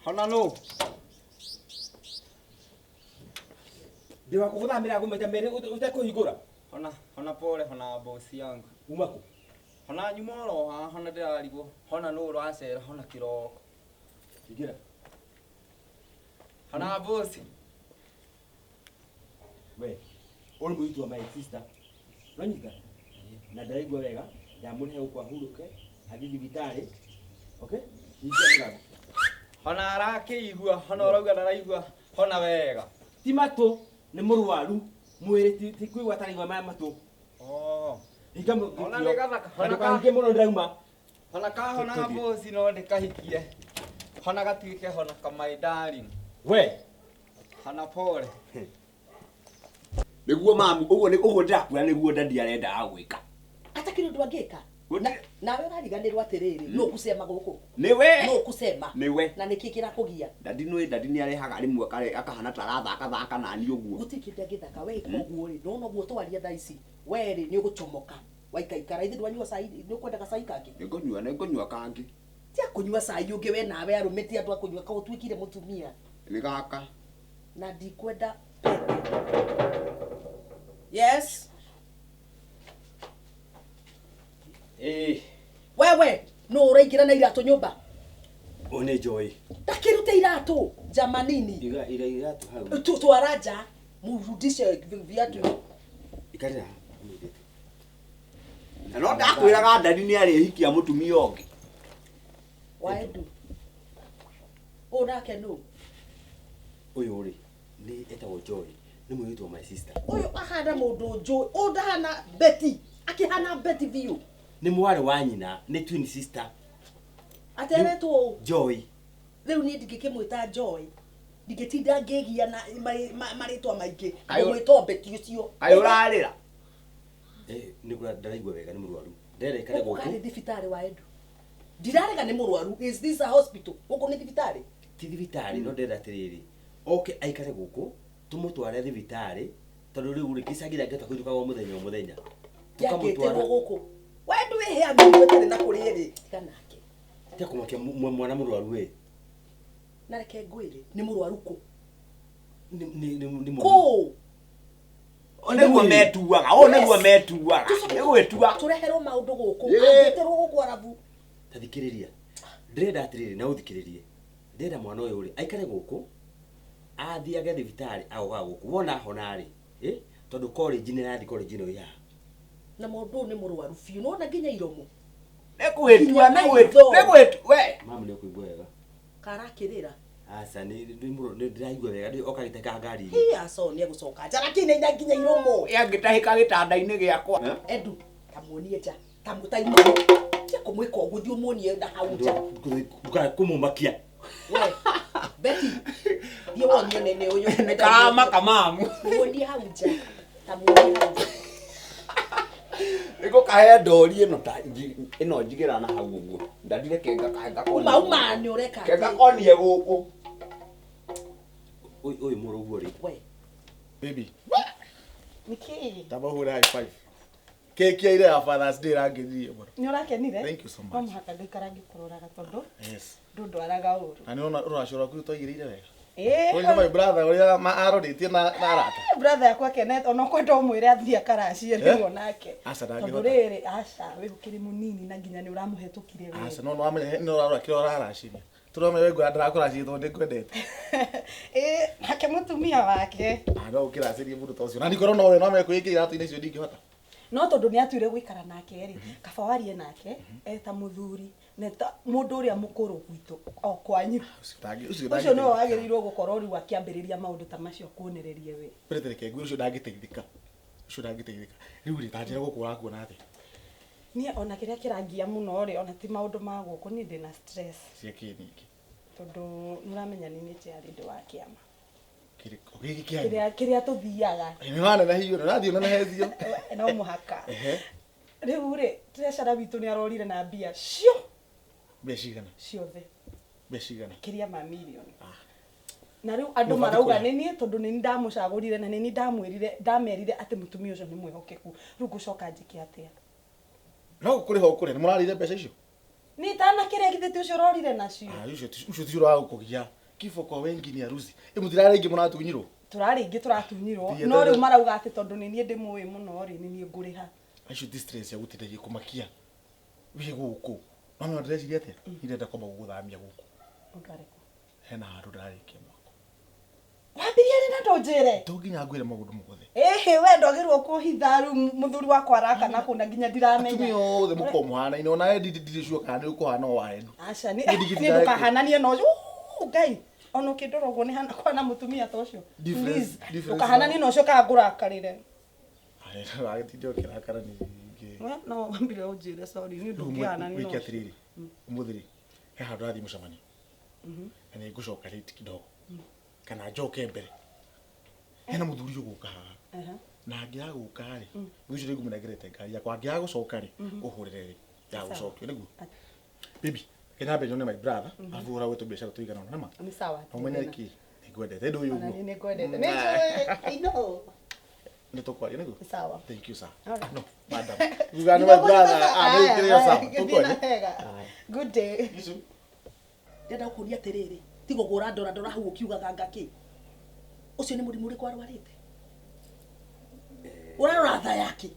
Hona no. Ndiwa kuguthamira ngumeta mere utakuhingura. Hona pole hona boss yangu. Umako. Hona nyumoro ha hona ndirarigwo. Hona no uracera hona kiroko. Igira. Hona boss. We. Uri muitu wa my sister. Nonyika. Na ndaigwa wega. Ndamurihe ukwa huruke. Agithi vitale. Okay? Igira. Hona arakiigua hona urauga ndaraigua hona wega. Timato ni murwaru mwiri ti kuigwa tarigwa maya matu. Oh. Ikamu Hona ndegathaka hona kange muno ndauma. Hona ka hona boss no ndikahikie. Hona gatuike hona kama darling. We. Hona pole. Niguo mamu uguo ndakura niguo ndandi arenda agwika. Atakiri ndu angika. Nawe urariganirwa atiriri no kusema guku. Niwe. No kusema. Niwe. Na niki kirakugia. Ndandi ni arehaga rimwe akahana tarathaka nani uguo. Gutikite githaka we koguo ri no guo twaria thaa ici. We ri ni ugucomoka. Waikaikara ithi ndwanyua cai ni ukwenda cai kangi. Nikunyua kangi. Tia kunyua cai ungi we nawe arumiti andu akunyua ka utwikire mutumia. Ni gaka. Na ndikwenda. Yes. Wewe no uraingira na iratu nyumba. One Joy. Takirute iratu jamanini. Iratu hau. Twaraja murudishe viatu. Ikarira. Na no ndakwiraga ndani ni ari hikia mutumia ongi. WaEdu. Onake no. Uyu ri ni etagwo Joy. Ni mwitu wa my sister. Uyu ahana mundu Joy. Ondahana Betty. Akihana Betty view. Ni mwari wa nyina, ni twin sister. Ateretwo Joy. Riu ni ndingikimwita Joy. Ndigitinda ngigia na maritwa maingi. Mwito Betty ucio. Ayo rarira. Ni kura ndaraigwa wega ni murwaru. Ndere kare goku. Kare thibitari WaEdu. Ndirarega ni murwaru. Is this a hospital? Guku ni thibitari? Ti thibitari no ndera atiriri. Okay, aikare guku. Tumutware thibitari. Tondu riu ri kisagira ngeta kujuka wa muthenya. Tukamutwara guku. WaEdu we hea mimi wetere na kuriri kanake. Tia kumakia mwana murwaru we. Na reke ngwire ni murwaru ku. Ni Ko. Oneguo metuaga. Nigwetua. Tureherwo maundu guku. Angiterwo guku arabu. Tathikiriria. Ndrenda atiriri na uthikiririe. Ndenda mwana uyu ri aikare guku. Athiage thibitari agoga guku. Wona honari. Tondu college ni rathi college no ya. Na mundu ni murwaru fiu no na nginya iromo. Negwetua we. Mamu ni kuigwa wega. Karakirira. Asa ni ndiraigwa wega ndi okagiteka ngari. Aso ni egucoka nja lakini ina nginya iromo. Yangitahika gitanda-ini giakwa. Edu kamuonie nja. Kamutaimo. Tia kumwika uguo thi umuonie nda hau nja. Nduka kumumakia. We. Betty. Thie wonio nene uyu. Nikamaka mamu. Muonie hau nja. Kamuonie hau nja. Niko kahe ndori ino njigira na hau uguo. Ndandire kenga koni. Uma ni ureka. Kenga konie guku. Oi muruguo ri. We. Baby. Niki. Taba hura high five. Keki ile ya Father's Day rangirie bwana. Ni urakenire? Thank you so much. Mama haka ndikarangi kuroraga tondu. Yes. Ndu araga uru. Ani ona urashora ku toigirire wega. Wewe my brother uria aroritie na arata. Brother yakwa Kenneth ona kwenda umwire athia karacie ndio nake. Asa ndangihota. Tondu riri aca we ukiri munini na nginya ni uramuhetukire we. Asa no amenye no arora kiro araraciria. Turome we ngwa ndarakoracie tondu ndikwendete. Hake mutumia wake. No ukiracirie mundu tocio. Na ndikoro no we no mekwikira atu-ini icio ndingihota. No tondu ni atuire gwikara nake ri kaba warie nake eta muthuri neta mundu uria mukuru gwitu o kwanyu. Ucio no wagirirwo gukorwo ri wakiambiriria maundu ta macio kuonererie we. Pretereke ngwi ucio ndangiteithika. Riu ri tanjira gukura kuona athi. Nie ona kiria kirangia muno ri ona ti maundu ma guku ni ndina stress. Cieki niki. Tondu nuramenya ni ciari ndu wa kiama. Kiria tuthiaga. Ni wana na hiyo na thio na hezio. No muhaka. Riu ri treasure witu ni arorire na mbia cio. Mbia cigana? Ciothe. Mbia cigana? Kiria ma milioni. Na riu andu marauga ni nie tondu ni ndamucagurire na ni ndamerire ati mutumia ucio ni mwihokeku. Riu gucoka njike atia. No kuri ho kuri ni murarire mbeca icio? Ni tana kiria githete ucio rorire nacio. Ucio ti ura gukugia. kifo kwa wengi ni harusi. Mutirare ingi munatunyirwo. Turari ingi turatunyirwo. No riu marauga ati tondu ni nie ndimui muno ri ni nie nguriha. Acio distress ya gutindagi kumakia. Wi guku. Mama ndreciria atia? Irenda kwamba guguthamia guku. Ngareko. Hena handu ndarikia mwako. Wambirie ni na ndonjire. Nginya ngwire magundu mothe. Ehe we ndogirwo kuhitha riu muthuri wakwa araka na kuna nginya ndiramenya. Atumia othe muko muhana ine ona ndiri cio kana ni kuhana WaEdu. Aca ni ndukahananie no ngai ono kindorogwo ni hana kwa na mutumia ta ucio. Please ndukahananie no ucio ka ngurakarire. Ai wagitidio kirakara ni ngi. No wambire unjire sorry ni ndukihananie no. Wiki atiriri. Umuthiri. He handu athi mucamani. Ani ngucoka riti kidogo. Kana njoke mbere. Hena muthuri uguka haha. Na ngia guka ri. Gwicio rigu munegerete ngari yakwa ngia gucoka ri. Uhurire ri. Ya gucokio niguo. Bibi, kena benyo ne my brother. Avura wetu biashara tuigana na nama. Ni sawa. Umenya ki? Nigwendete ndu uyu. Ni ngwendete. I know. Nitokwa niguo. Ni sawa. Thank you sir. Right. No, madam. You got my brother. Ni kirio sawa. Tukwa. Good day. Yesu. Ndenda kuria atiriri tigo gura ndora hau ukiuga ganga ki ucio ni murimu uri kwa rwarite urarora tha yake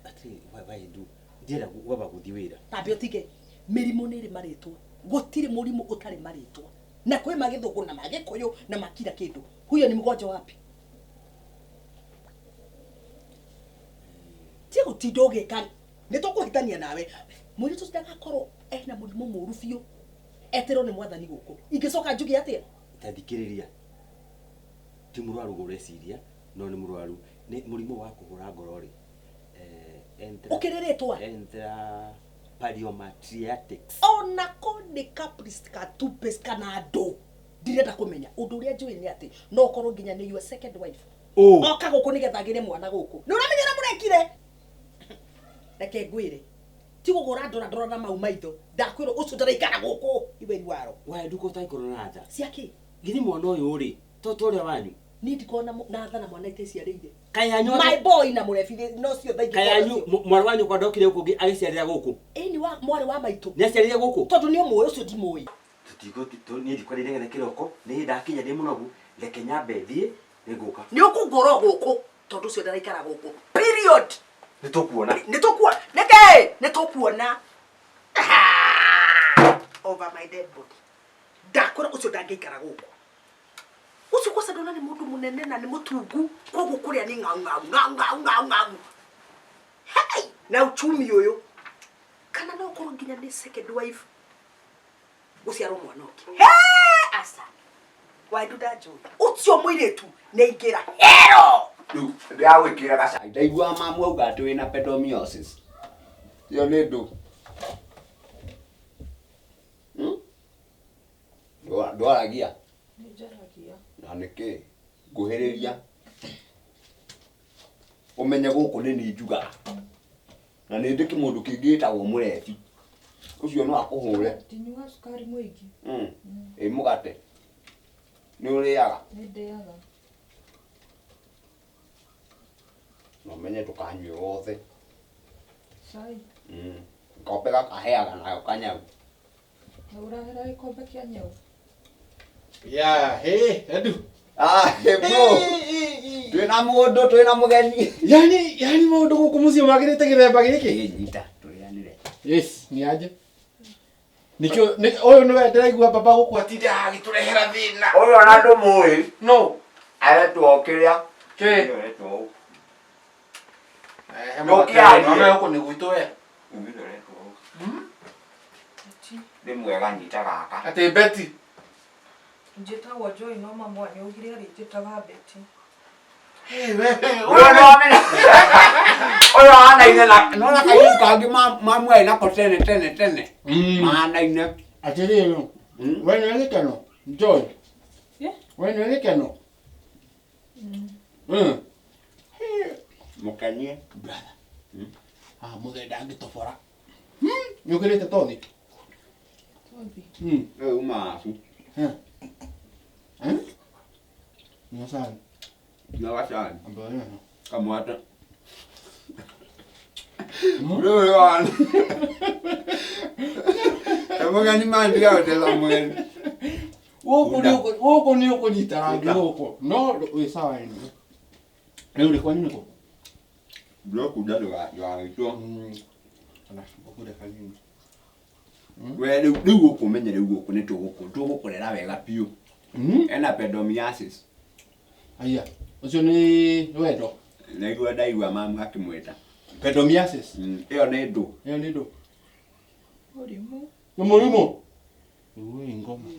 ati WaEdu ndira gwaba guthi wira tabio tige mirimu ni ri maritwa gutire murimu utari maritwa na kwi magithugu na magikuyu na makira kindu huyo ni mgonjwa wapi tigo tidoge kan nitukuhitania nawe muri tu ndagakorwo na murimu muru biu etero ni mwathani guku ingicoka njugi atia tathikiriria ti murwaru gureciria no ni murwaru ni murimu wa kuhura ngorori ukiriritwa pariomatriatics ona ko ni caprice ka tupes kana ndo ndirenda kumenya undu uria njui ni ati no korwo nginya ni your second wife oka guku ni gethagire mwana guku ni uramenya na murekire reke ngwire ti gugura ndora na mau maitho ndakwiro ucio ndaraikara guku iweri waro WaEdu ko tai korona nja ciaki githi mwana uyu ri toto ria wanyu ni ndikona na tha na mwana ite ciarĩire kayanyu my boy na murebi no cio thaiki kayanyu mwana wanyu kwa ndokire guku agiciarira guku ni wa mwari wa maitu ni aciarire guku tondu ni umwe ucio ndimui tutigo ni ndikwari ngethe kiroko ni ndakinya ndi munogu reke nyambe thie ni nguka ni ukungoro guku tondu ucio ndaraikara guku period nitukuona nitukuona over my dead body ndakora ucio ndangikara guku ucio kwa sadona ni mundu munene na ni mutungu kogu kuria ni ngau hey na uchumi uyu kana no korwo nginya ni second wife uciaro mwana uki hey asa WaEdu ndajo ucio muiretu ne ingira hero ndiawikira gaca ndaigua mamu auga ati wina pedomiosis yo ni ndu ndwaragia na niki nguhiriria umenye guku ni njugaga na ni ndiki mundu kingitagwo murebi ucio no akuhure tinyuga sukari mwingi mugate ni uriaga ni ndiaga no menye tukanywe wothe sai kope gakaheaga nayo kanyau na urahera ikombe kia nyau Yeah, hey, Edu. Hey bro. Twina mundu twina mugeni. Yani maundu guku mucie magirite githemba giki. Nyita turianire. Yes, ni aje. Nikio oyo no ndiraigua baba guku atinde agiturehera thina. Oyo ona ndu mui. No. Aretwo kiria. Ke. Aretwo. Mama yako ni gwitũ we. Ndi mwega nyita gaka. Ati Betty. njĩtagwo Joy no mama nĩ augire arĩ njĩtaga Betty Oyo no amenya. Oyo anaine na no na kaĩ kangi mamwe na ko tene. Anaine. Atiri yo. Wewe ni gĩkeno. Joy. Wewe ni gĩkeno. Mukanie. Brother. Muthenda angitobora. Nyukirite tothi. tothi Maku. Nyasani. Nyawashani. Ambayo. Kamwata. Wewe wana. Kama gani mandiga hotel amweni. Huko ni huko ni tangi huko. No, we sawa ni. Leo ni kwa nini huko? Bro kujado ya ito. Anashuka kule kanini. We rĩu gũkũ menye rĩu gũkũ nĩ tũgũkũrera wega piũ. Ena pedomiasis. Aya, ucio ni WaEdu. Naigua ndaigua mamu akĩmwĩta. Pedomiasis. Ĩyo nĩ ndũ. Ĩyo nĩ ndũ. Mũrimũ. Nĩ mũrimũ. Uwe ngoma.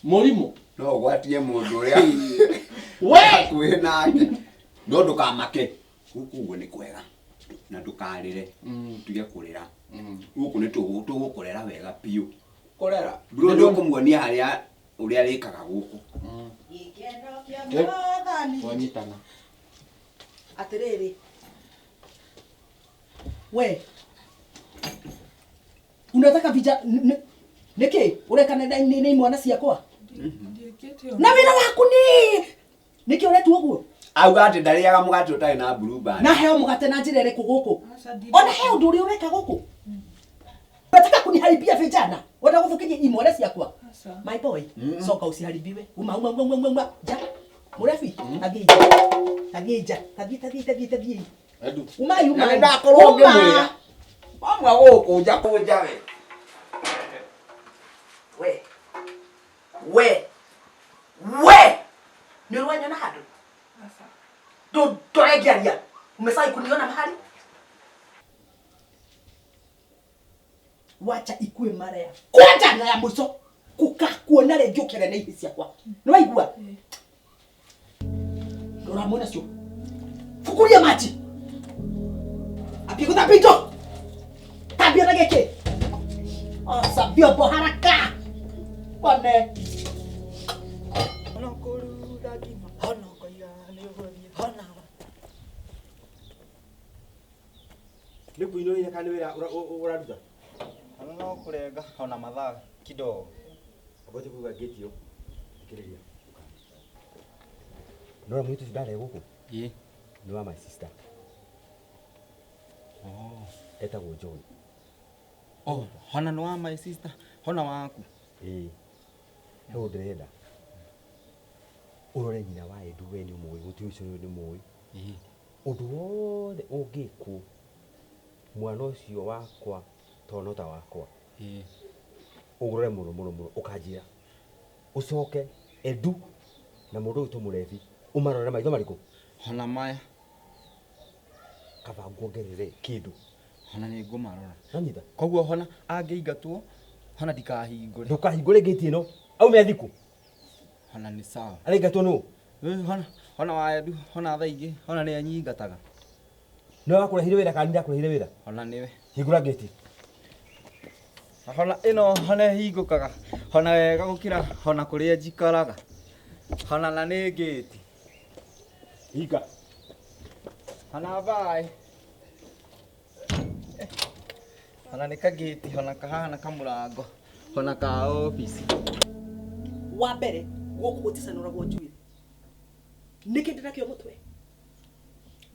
Mũrimũ. No gwatie mũndũ ũrĩa. We Hakuhĩ nake. No ndũkamake. Gũkũ ũguo nĩ kwega. Na ndũkarĩre. Tuge kũrĩra. Gũkũ nĩ tũgũkũrera wega piũ. Kũrera. Bro ndũkũmuonia harĩa ũrĩa rĩkaga gũkũ. Gĩkeno kĩa mwathani. wanyitana. Atiriri. We. Unataka vija niki ureka nĩ mwana ciakwa? Na wĩra waku niki uretu ũguo? Auga atĩ ndarĩaga mũgate ũtarĩ na blue band. Na heo mũgate na njĩra ĩrĩkũ gũkũ? Ona heo ũndũ ũrĩa ũreka gũkũ? Unataka kuniharibia vijana? Unataka kufukiria imwana ciakwa? My boy, soka usiharibiwe. Uma. Ja. Murefi, agija. Tabii. Edu. Uma. Na ndakorwo ngĩmwĩra. Mamwe gũkũnja kũnja we. We. Ni ruwenyo na hadu. Do toregiaria. Umesai kuniona mahali? Wacha ikue mara ya kwanza na ya mwisho kuona rĩngĩ ũkĩre na ihi ciakwa. Nĩ waigua? Ndora mwana cio. Fukuria maji. Apigwa tapito. Tabia na gĩkĩ. Sabio bo haraka. Bone. Nĩ kuinũria kana wĩra ũraruta? No kurenga ona mathaa kidogo. Ngoja kuiga gate yo. Thikĩrĩria. Nora mwitu ndare gũkũ? Ĩ. Nĩ wa my sister. Etagwo Joy. Hona nĩ wa my sister, hona waku. Ĩ. Nĩ ndĩrenda. Ũrore nyina WaEdu we nĩ mũĩ, gũtirĩ ũcio nĩ mũĩ. Ũndũ wothe ũngĩkwo mwana ũcio wakwa tonota wakwa. Ũgũrore mũno ũkanjĩra. Ũcoke Edu na mũndũ ũyũ tũmũrebi ũmarore maitho marĩkũ? Hona maya. Kaba nguongerere kĩndũ. Hona nĩ ngũmarora. Nanyita. Koguo hona angĩingatwo hona ndikahingũre. Ndũkahingũre gate ĩno. Aume athiku. Hona nĩ sawa. Araingatwo nũ? Hona WaEdu, hona thaa ingĩ, hona nĩ anyingataga. Nĩ wakũrehire wĩra kana ndakũrehire wĩra? Hona nĩwe. Hingũra gate. Hona ĩno hona hingũkaga. Hona wega gũkĩra hona kũrĩa njikaraga. Hona na nĩ gate. Hinga. Hona bye. Hona nĩ kagate, hona kahana kamũrango. Hona ka office. Wa mbere gũkũ gũticanũragwo njuĩrĩ. Nĩkĩ ndĩnakĩo mũtwe?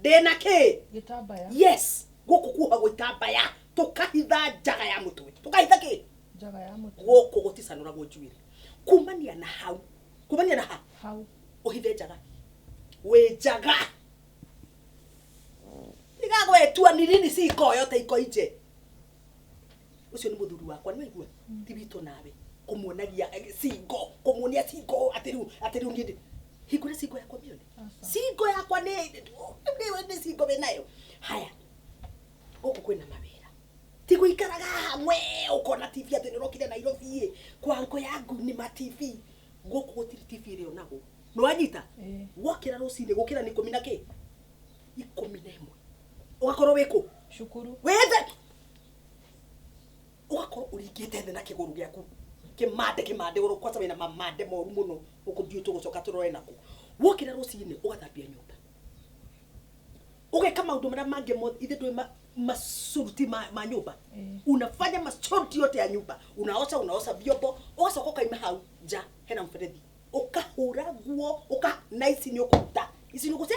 Ndĩnakĩ? Gĩtambaya. Yes, gũkũ kuohagwo itambaya tũkahitha njaga ya mũtwe. Tũkahitha kĩ? Njaga ya mũtwe. Gũkũ gũticanũragwo njuĩrĩ. Kumania na hau. Kumania na ha. Hau. Ũhithe njaga. Wĩ njaga. Nĩgagwetua ni nini ciko yote iko ije. Ucio nĩ mũthuri wakwa nĩ waigua? Ti witũ nawe. Kumuonagia singo, kumuonia singo atĩrĩu ngĩndĩ. Hingũre singo yakwa mione. Singo yakwa nĩ singo we nayo. Haya. Gũkũ kwĩna mawĩra. Ti gũikaraga hamwe ũkona TV atĩ nĩũrokire Nairobi. Kwango yangu nĩ ma TV. Gũkũ gũtirĩ TV ĩrĩ onago. Nĩ wanyita? Wokĩra rũcinĩ gũkĩra nĩ 10 na kĩ? 11. Ũgakorwo wĩkũ? Cukuru. Wethe. Ũgakorwo ũringĩte thĩ na kĩgũrũ gĩaku. Kĩmande ũrokwaca wĩna mamande moru mũno ũkũthiĩ tũgũcoka tũrore naku. Wokĩra rũcinĩ ũgathambia nyũmba. Ũgeka maũndũ marĩa mangĩ mothe ithe ndũĩ masuruti ma nyumba. Unafanya mashuruti yote ya nyumba. Unaosha vyombo, ugacoka ukaima hau nja hena mferethi. Ukahura nguo, na ici nĩ ũkũruta. Ici nĩ ũgũce?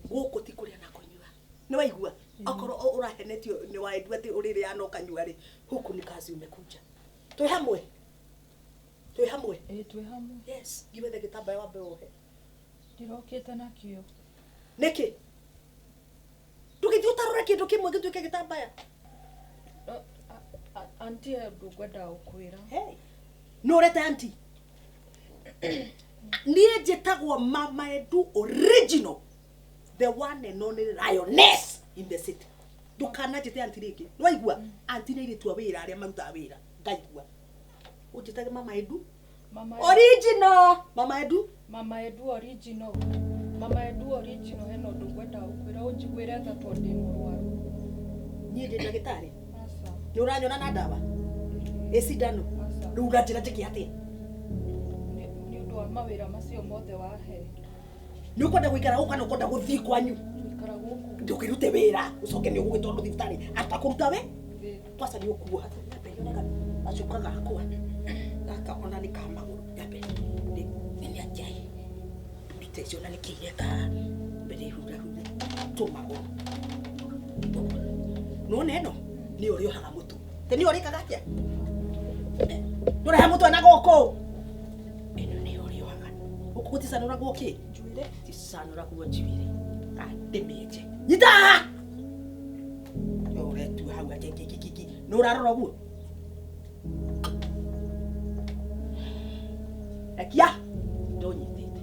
Gũkũ ti kũrĩa na kũnyua. Nĩ waigua? Okorwo ũrahenetio nĩ WaEdu atĩ ũrĩrĩa no kanyua rĩ, huku ni kazi umekuja. Twĩ hamwe. Twe hamwe. Twe hamwe. Yes, giwethe gitambaya wambe wohe. Ndirokite nakio. Niki? Tukithio tarore kindu kimwe gituike gitambaya. Auntie ndugwenda ukwira. Hey. No rete auntie. Nie jetagwo Mama Edu original. The one and only lioness in the city. Ndukana jete auntie riki. Waigua auntie ni ritwa wira aria maruta wira. Ngaigua. Ujitage Mama Edu? Original. Mama Edu? Mama Edu original. Mama Edu original heno ndugwenda ukwira unjigwire tha tondi murwaru. Nie ndi ndagitari. Asa. Ni uranyona na dawa. Esidano. Ruga njira njiki atia. Ni undu wa mawira macio mothe wahe. Ni ukwenda guikara guka na ukwenda guthii kwanyu. Guikara guku. Ndukirute wira ucoke ni ugugitwarwo thibitari atakuruta we. Twasa ni ukuwa hata nyonaga acuka gakwa. Gaka ona ni kamaguru yabe. Ni ajai. Bitecio na ni kiyeka. Mbere hura tumaguru. No neno ni uri ohaga mutu. Te ni uri kagatia. Ndore ha mutu na goko. Eno ni uri ohaga. Ukutisana gwoki. Njuire tisana gwo njuire. Ademeje. Nyita! Ore tu hawa kiki. No rarora gwo. Akia. Ndonyitete.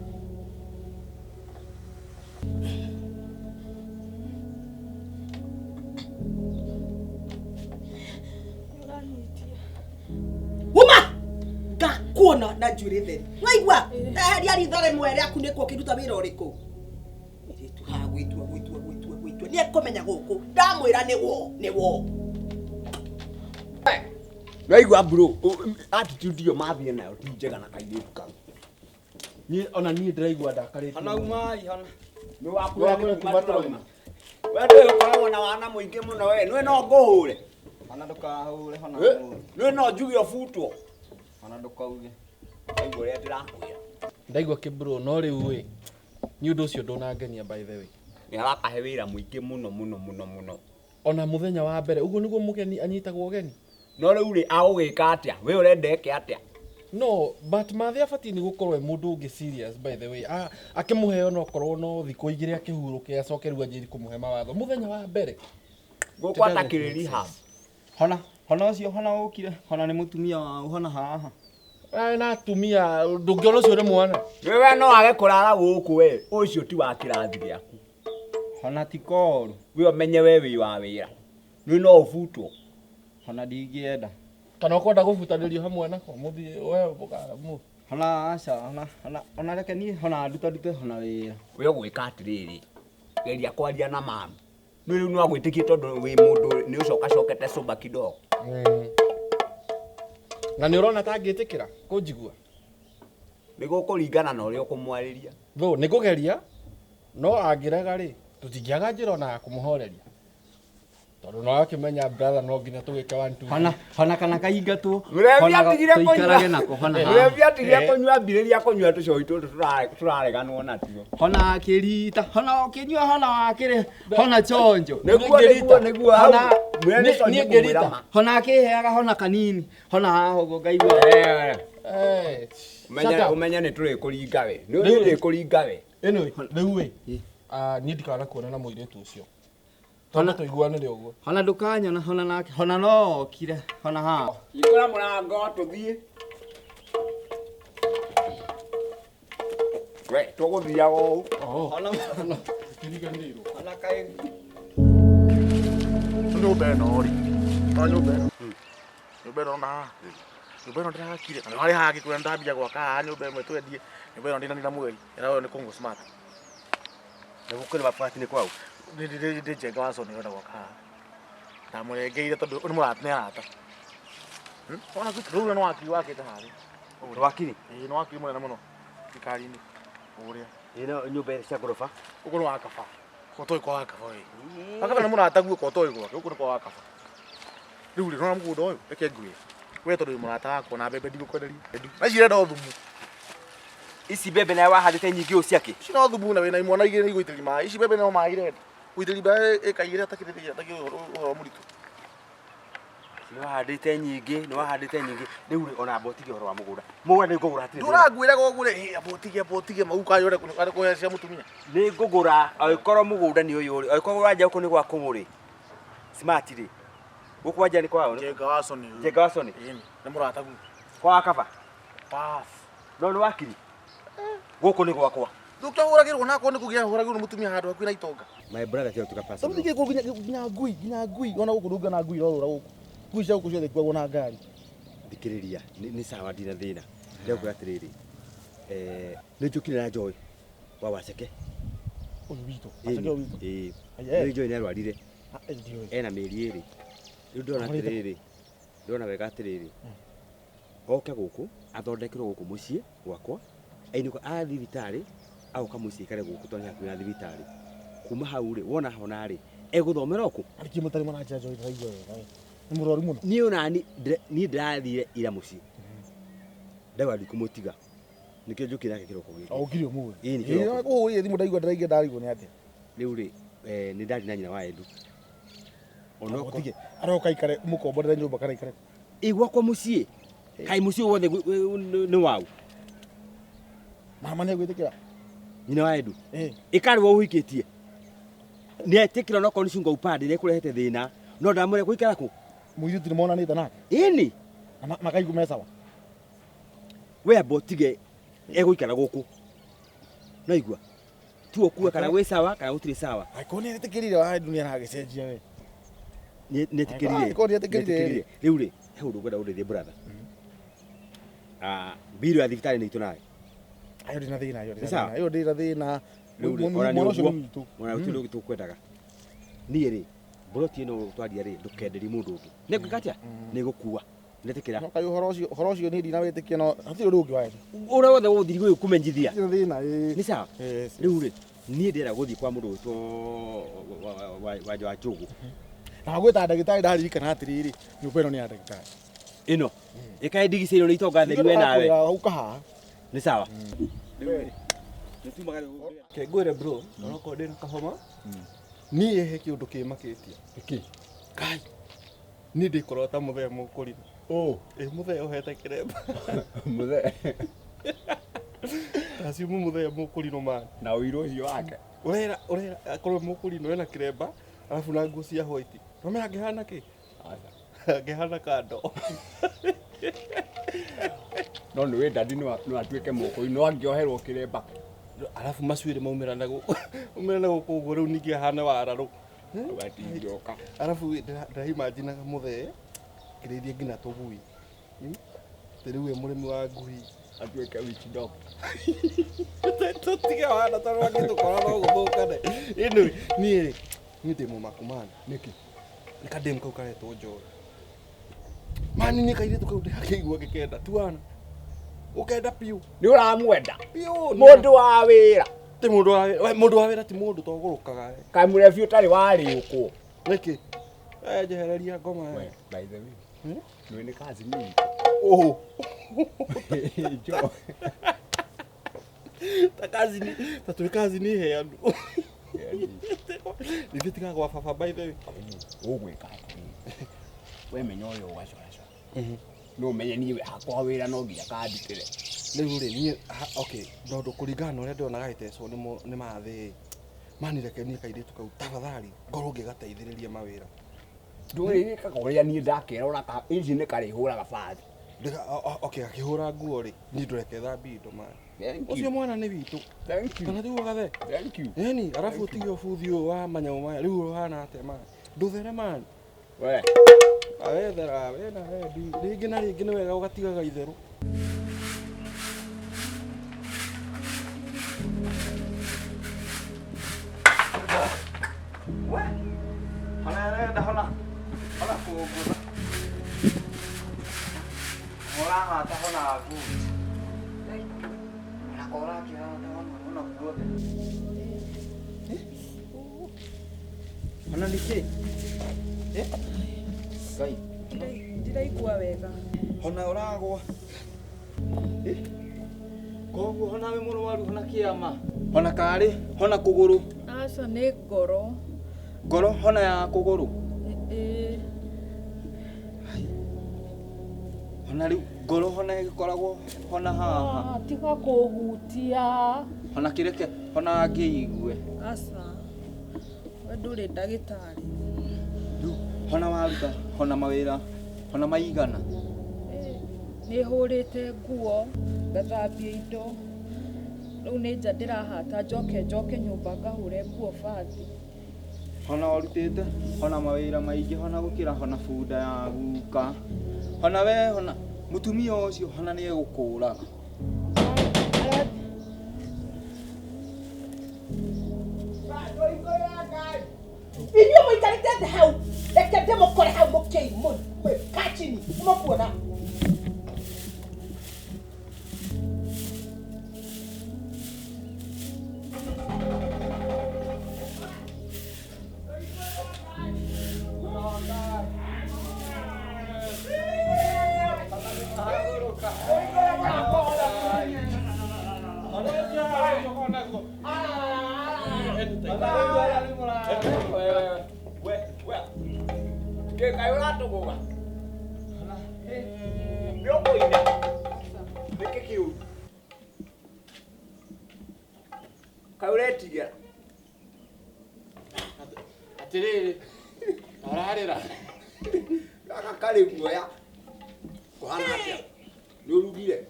Uma! Gakuona na njuri theri. Waigua? Eheri ari thore mwere akuniko kiruta wira uriku. Iritu ha gwitua. Ni ekomenya guku. Ndamwira ni wo. Waigua bro, attitude yo mathie nayo ti njega na kairitu kau. Ni ona ni ndiraigua ndakarite. Hana umai hana. Ni wakura kumatoma. Wewe ukoragwo na wana muingi muno we, nwe no nguhure. Hana ndukahure hana. Nwe no njugi obutwo. Hana ndukauge. Aigua ria ndirakwira. Ndaigua kibro no riu we. Ni undu ucio ndunangenia by the way. Ni arakahe wira muingi muno. Ona muthenya wa mbere uguo niguo mugeni anyitagwo geni. No riu ri agugika atia? We urenda eke atia? No, but mathe abati ni gukorwo mundu ungi serious by the way. Akimuheo no korwo no thiko igire akihuruke acoke riu anjiri kumuhe mawatho muthenya wa mbere. Guko atakiriri ha. Hana ucio hana ukire. Hana ni mutumia wa hana haha. Na atumia ndungiona ucio ri mwana. Wewe no age kurara guku we. Ucio ti wa kirathi giaku. Hana tikoru. We umenye we wi wa wira. Nwe no ubutwo. Hana ndingienda. Kana ukwenda gubutanirio hamwe nako muthi we buka mu. Hana aca hana reke ni hana ndute hana wira. We gwika atiriri. Geria kwaria na mama. Nwe riu no agwitikie tondu wi mundu ni ucoka soba kidogo. Na ni urona tangitikira kunjigua. Nigo kuringana na uria ukumwariria. Tho ni kugeria no angirega ri tutingiaga njira ona kumuhoreria. Tondu no akimenya brother no nginya tugike 1 2. Hana kana kaingatwo. Mlevi atigire kunywa nako hana. Mlevi atigire kunywa mbiriria kunywa tucoi tutu turareganwo natio. Hana kirita hana kinywa hana akire hana chonjo. Niguo hana ni gerita hana kiheaga hana kanini hana haho ngaigua. Umenya ni turi kuringa we. Ni uri kuringa we. Eno riu we. Ni ndikana kuona na muiretu ucio. Hana tuiguanire uguo. Hana ndukanyona hana nake hana no kire hana ha. Ikora murango tuthie. We tuguthia go. Hana kiriganiro. hana kai. Nyumba ĩno ri. Ta nyumba ĩno. Nyumba ĩno na. Nyumba ĩno ndirakire. Kana harĩ hagi kwenda ndambia gwaka nyumba ĩmwe twendie. Nyumba ĩno ndina mweri. Ĩno ni Congo Smart. Na gukuri mabati ni kwao. Ndi jenga waco ni enda gwaka. Ndamurengeire tondu ni muratne ata. Ona gwikiru no wakiri wakite hari. Wakiri? No wakiri munene muno. Thikari-ini. Uria. Ino nyumba cia gorofa. Uko no wakaba. Ko toy kwa wakaba we. Akaba na murata guo ko toy gwake. Uko no kwa wakaba. Riu ri no mugunda uyu reke ngui. We tondu murata wako na bebe ndigukwenderia. Macire ndo thumu. Ici bebe na wahandite nyingi uciake. Cino thumu na wina imwana igire igwitiri mai. Ici bebe no maire. Uitiri ba ekaire atakiriria atakio uhoro muritu. Nĩ wahandĩte nyingĩ. Rĩu rĩ ona botige horo wa mũgũnda. Mũgũnda nĩ ngũgũra atĩrĩ. Ndũrangwĩra gũgũre botige mauka yore kũhe cia mũtumia. Nĩ ngũgũra agĩkorwo mũgũnda nĩ ũyũ rĩ. Agĩkorwo wanja gũkũ nĩ gwa kũmũrĩ. Smart rĩ. Gũkũ wanja nĩ kwao. Njenga wa Soni. Nĩ mũrata guo. Kwa kaba. Pass. No nĩ wakiri. Gũkũ nĩ gwakwa. Ndũkĩhũragĩrwo nako nĩ kũgĩa hũragĩrwo mũtumia handũ hakuhĩ na itonga. My brother kĩo tukapasa. Tũmĩthike nginya ngui ona gũkũ ndũngĩ na ngui rorora gũkũ. Ngui cia gũkũ ciothe kuagwo na ngari. Thikĩrĩria nĩ sawa ndina thĩna. Ndĩrakwĩra atĩrĩrĩ. Nĩ njũkire na Joy wa Waceke. Ũyũ witũ. Waceke witũ. Nĩ Joy nĩ arwarire. Ena mĩeri ĩrĩ. Rĩu ndona atĩrĩrĩ. Ndona wega atĩrĩrĩ. Oke gũkũ athondekerwo gũkũ mũciĩ gwakwa. Ainũka athiĩ thibitarĩ agoka mũciĩ ikare gũkũ tondũ nĩ hakuhĩ na thibitarĩ. Kuma hau rĩ wona hona rĩ egũthomera gũkũ. Arĩki mũtarĩ mwana Joy ndaigua wega. Nĩ mũrwaru mũno. Niĩ ona niĩ ndĩrathire ira mũciĩ. Ndawa ndikũmũtiga. Nĩkĩo njũkire nake kĩroko gĩkĩ. Ũkire ũmũthĩ. Ĩĩ nĩ kĩroko. Ũhũrire thimũ ndaigua ndarigwo nĩ atĩa. Rĩu rĩ nĩ ndarĩ na nyina WaEdu. Ona ũtige. Aroka ikare mũkomborere nyũmba kana ikare. Igwakwa mũciĩ. Kai mũciĩ wothe nĩ wau. Mama nĩ gwĩtĩkĩra. Nyina WaEdu. Ikarĩ wo ũhikĩtie. Nĩ etĩkĩra no koni cunga upande nĩ kũrehete thĩna. No ndamũre gũikara kũ? Mũirĩtu nĩ monanĩte nake. Ĩni. Makaigu me sawa. We botige egũikara gũkũ. No igua. Tu okue kana wĩ sawa kana gũtirĩ sawa. Aiko nĩ etĩkĩrire WaEdu nĩ aragĩcenjia we. Nĩ etĩkĩrire. Aiko nĩ etĩkĩrire. Rĩu rĩ he ũndũ ngwenda ũndeithie brother. Biro ya thibitarĩ nĩ itũ nawe. Ayo ndina thĩna ayo. Sawa. Ayo ndina thĩna. Mwana ũcio nĩ tũkwendaga. Niĩ rĩ buroti ĩno twaria rĩ ndũkenderie mũndũ ũngĩ. Nĩ ngwĩka atĩa? Nĩ gũkua. Ndetĩkĩra. No kaĩ ũhoro ũcio niĩ ndina wĩtĩkia no hatirĩ ũndũ ũngĩ WaEdu. Ũrĩa wothe ũthiri gũkũ kũmenyithia. Thĩna Nĩ sawa. Rĩu rĩ niĩ ndĩra gũthiĩ kwa mũndũ wĩtwo wa Njogu. Na gwĩta ndagĩtarĩ ndaririkana atĩrĩrĩ nyũmba ĩno nĩ ya ndagĩtarĩ. Ĩno ĩkae ndigicĩirwo nĩ itonga theri we nawe. Hauka haha. Nĩ sawa. Ngwĩre bro, onokorwo ndĩna kahoma, niĩ he kĩũndũ kĩmakĩtie. Ĩkĩ? Kai, niĩ ndĩkorwo ta mũthee mũkũrino. Mũthee ũhete kĩremba. Mũthee. Taciumu mũthee mũkũrino man. Na ũiro ũcio wake. Ũrera akorwo mũkũrino ena kĩremba, alafu na nguo cia white. Nomera angĩhana kĩ? Angĩhana kando. No nĩ wenda ndi no atuĩke mũkũrino no angĩoherwo kĩremba. Alafu macuĩrĩ maumĩra na gũkũ ũguo rĩu ningĩ ahane wararũ. Watingĩoka. Alafu ndĩraimaginaga mũthee kĩrĩithie nginya tũgui. Rĩu we mũrĩmi wa ngui atuĩke witch dog. Tũtige wana tondũ angĩtũkora no gũthũkane. Ĩno niĩ ndĩ mũmaku man. Nĩkĩ? Nĩ kadem kau karetwo Joy. Mani nĩ kairĩtu kau ndĩrakĩigua gĩkenda tuana. Ũkenda piũ. Nĩ ũramwenda? Piũ. Mũndũ wa wĩra. Ti mũndũ wa wĩra. Mũndũ wa wĩra ti mũndũ togũrũkaga. Kaĩ mũrebi ũtarĩ warĩũkwo. Nĩkĩ? Njehereria ngoma. By the way. Nĩ nĩ kazi mingi. Jo. Ta kazi ni heanu. Nĩ tiga gwa baba by the way. Ũgwĩka. We menya ũyũ ũgacoacoa. No menye niĩ hakwa wĩra no nginya kandikĩre. Rĩu rĩ niĩ okay ndondũ kũringana na ũrĩa ndĩrona gagĩtecwo nĩ mathĩ. Mani reke niĩ kairĩtu kau tafadhali ngorwo ngĩgateithĩrĩria mawĩra. Ndũrĩkaga ũrĩa niĩ ndakera ka ici nĩ karĩhũraga bathi. Okay akĩhũra nguo rĩ niĩ ndũreke thambie indo man. Thank you. Ũcio mwana nĩ witũ. Thank you. Kana tiga gathe. Thank you. Eni arafu ũtige ũbuthi ũyũ wa manyamũ maya rĩu ũhana atĩa man. Ndũthere man. We. Awethera we na we rĩngĩ na rĩngĩ nĩ wega ũgatigaga itherũ. We. Hona kũgũra. Hona ku. Hona kĩra hona kuothe. Hona nĩkĩ? Ngai. Ndiraigua wega. Hona ũragwa. Koguo hona we mũrwaru hona kĩama. Hona karĩ, hona kũgũrũ. Aca nĩ ngoro. Ngoro hona ya kũgũrũ. Hona riu ngoro hona ikoragwo hona haha. Tiga kuhutia. Hona kireke hona ngiigue. Asa. We nduri ndagitari. Riu hona waruta hona mawira hona maigana. Nĩ hũrĩte nguo ngathambia indo rĩu nĩ nja ndĩrahata njoke nyũmba ngahũre nguo bathi. Hona warutĩte hona mawĩra maingĩ hona gũkĩra hona bunda ya guka. Hona we hona mũtumia ũcio hona nĩ egũkũraga. Inyuĩ mũikarĩte thĩ hau reke ndĩmũkore hau mũkĩimũ kachini mũkuona. Kauretiga. Atiriri. Ararira. Kaka kale guoya. Kuhana atia. Ni urugire.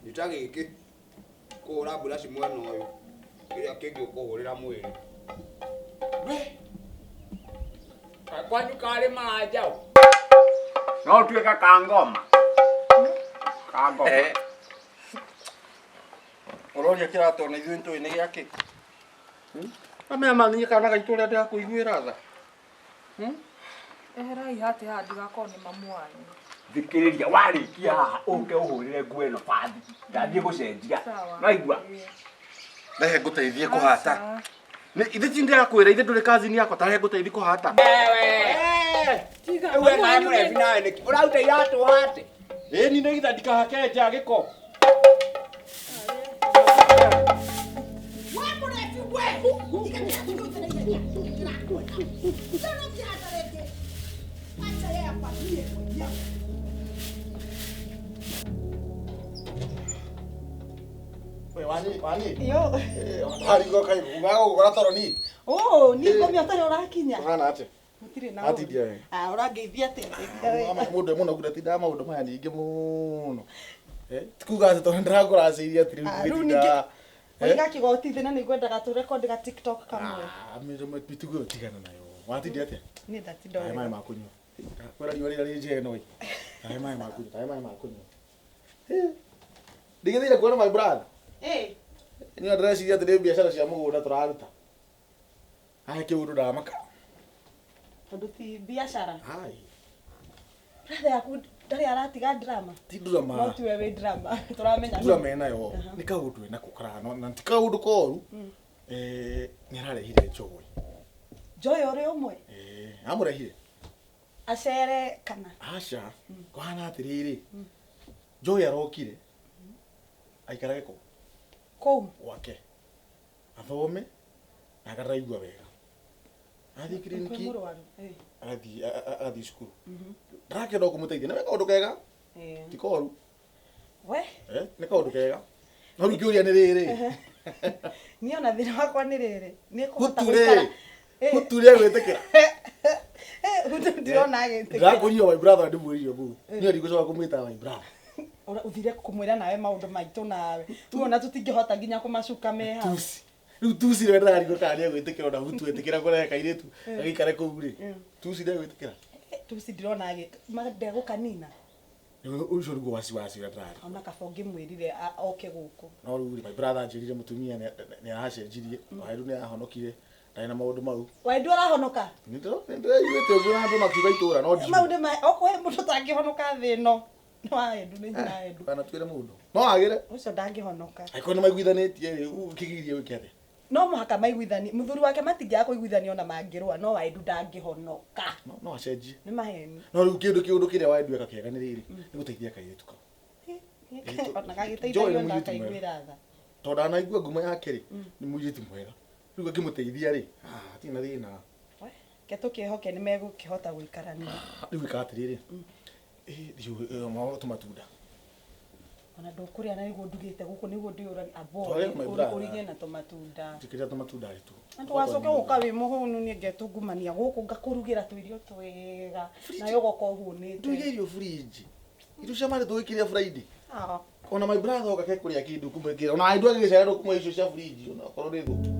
Nitagiki. Kuhura mburaci mwana uyu. Kiria kingi ukuhurira mwiri. We. Kwanyu kale majao. No tuweka kangoma. Kangoma. Uroria kirato na ithuĩ ntũĩ nĩ gĩake. Amenya mamenye kana gaitũ ũrĩa ndĩrakũiguĩra tha. Eherai hati haha ndigakorwo nĩ mamu wanyu. Thikĩrĩria warĩkia haha ũke ũhũrĩre nguo ĩno bathi. Ndathiĩ gũcenjia. Naigua. Rehe ngũteithie kũhata. Ithe ti ndĩrakwĩra ithe ndũrĩ kazini yakwa ta rehe ngũteithie kũhata. Tiga. Ewe na mlevi nawe nĩkĩ? Ũraruta iratũ hate. Ĩni nĩ githa ndikahake nja gĩko. Wani. Yo. Harigo kai ugago gukora toro ni. Oh, ni komia tare urakinya. Hana ate. Mutire na. Ati dia. Urageithia ate. Mama mundu muno gutinda maundu maya ningi muno. Tikuga ati to ndrakora ciria atiri gutinda. Oiga kigoti thina ni ngwendaga tu record ga TikTok kamwe. Mimi mitugo tigana nayo. Wati ate. Ni that ndo. Ai mai makunyo. Kwera ni wali je no. Ai mai makunyo. Digithira kuona my brother. Ni address ya tele biashara cia mugunda turaruta. Ai ke undu ndamaka. Tondu ti biashara. Ai. Brother yaku ndari aratiga drama. Ti drama. No tu we drama. Turamenya. Drama ena yo. Ni kaundu ena kukara no na ti kaundu koru. Ni ararehire joy. Joy ore umwe. Amurehire. Acere kana. Asha. Kwana atiriri. Joy arokire. Aikarage ko. Kou Wake. Athome. Agaraigua wega. Athi kliniki. Athi skuru. Ndakenda kumuteithia na weka undu kega. Ti koru. We? Ni kaundu kega. No ngiuria ni riri. Ni ona thina wakwa ni riri. Ni kuhota gukara. Guture gwitikira. Ndirona agitikira. Ndakunywa my brother ndimwiriyo bu. Ni ari gucoka kumwita my brother. Ora uthire kumwira nawe maundu maitu nawe. Tuona tutingihota nginya kumacuka meha. Tusi. Riu tusi rwe ndari gukania gwitikira ona hutu etikira kore kairitu. Agikare kuu ri. Tusi ndari gwitikira. Tusi ndirona agi magde gukanina. Ucio rugo wasi ndari. Ona kabongi mwirire oke guku. No ruri my brother njirire mutumia ni aracenjirie. WaEdu ni ahonokire. Ndari na maundu mau. WaEdu arahonoka. Nito yuite uguo na andu makiuga itura no ndi. Maundu mai okwe mundu tangihonoka thino. No WaEdu ni WaEdu. Kana twire mundu. No agire. Ucio ndangihonoka. Aiko ni maiguithanitie ri ukigirie wikete. No muhaka maiguithani muthuri wake matingia kuiguithania ona mangirwa no WaEdu ndangihonoka. No acenjie. Ni maheni. No riu kindu kiria WaEdu eka kiega ni riri. Ni guteithia kairitu ka. Ona gagiteithia ndakaiguira tha. Tonda anaigua ngumo yake ri ni mujiti mwega. Riu akimuteithia ri tina thina. We keto kihoke ni megukihota guikarania. Riu ikatiriri. Ndiu maoro tumatunda. Ona ndukuria na niguo ndugite guku niguo ndiuragi abo urige na tomatunda. Tikira tomatunda ritu. Andu wacoka guka wi muhunu ni ngetungumania guku ngakurugira twirio twega na yogo ko hunite. Nduge irio fridge. Irio shamare tuikiria Friday. Ona my brother oka kekuria kindu kumbekira. Ona aidu agicera kuma icio cia fridge ona korwo ni thuku.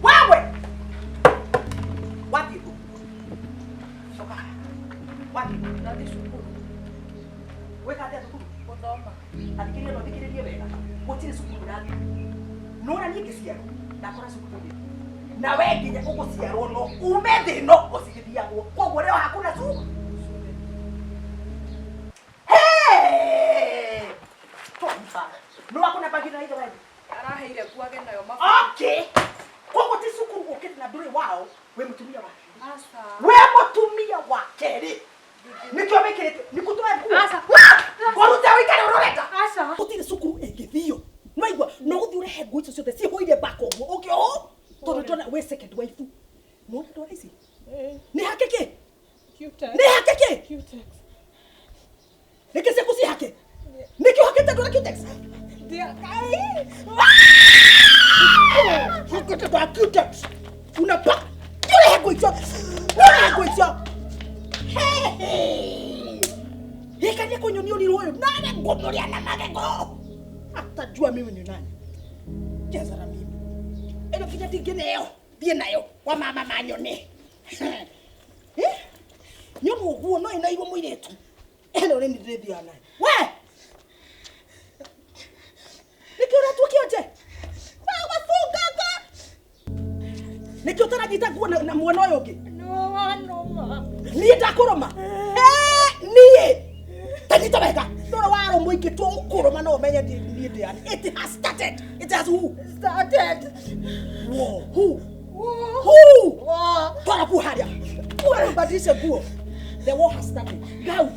Wewe! Wapi tu? Soka. Wapi? Ndathi cukuru. Weka hata cukuru. Gũthoma. Athikĩrĩria wega. Gũtirĩ cukuru nathi. Nũra niĩ ngĩciarwo. Ndakora cukuru ndĩ. Na we nginya ũgũciarwo no ume thĩ no ũcigithiagwo. Koguo leo hakuna cukuru. Hey! Tomba. No hakuna bagi na hizo wewe. Araheire kuage nayo Okay. Koguo ti cukuru ũkĩte na ndũrĩ wao. We mũtumia wake. Asa. We mũtumia wake rĩ. Nikio mekirete nikutoa nguo. Asa. Waruta wikare uroreta. Asa. Utire cukuru engithio. Naigua no guthi urehe nguo icio ciothe cihoire bako guo. Okay o. Tondu tona we second wife. No ndo ici. Ni hakeke. Cutex. Ni hakeke. Cutex. Nikise kusi hake. Nikio hakete ndo cutex. Dia. Hakete ndo cutex. Unapa. Urehe nguo icio. Urehe nguo icio. Hekania kunyonio ni royo. Nani ngonoria na magego? Atajua mimi ni nani. Jazara mimi. Eno kija tingineo. Thie nayo kwa mama manyone. Nyono guo no ina ibo muiretu. Eno ni ndithia nayo. We! Nikiona tu kioje. Baba fungaka. Nikiona tarajita guo na mwana uyu ungi. No. Niĩ ndakuruma. Niĩ. Tanyita wega. Ndora waro muingi tu ukuruma no menye niĩ ndiani. It has started. It has who? Started. Who? Twara kuharia. Twara badishe guo. The war has started. Go.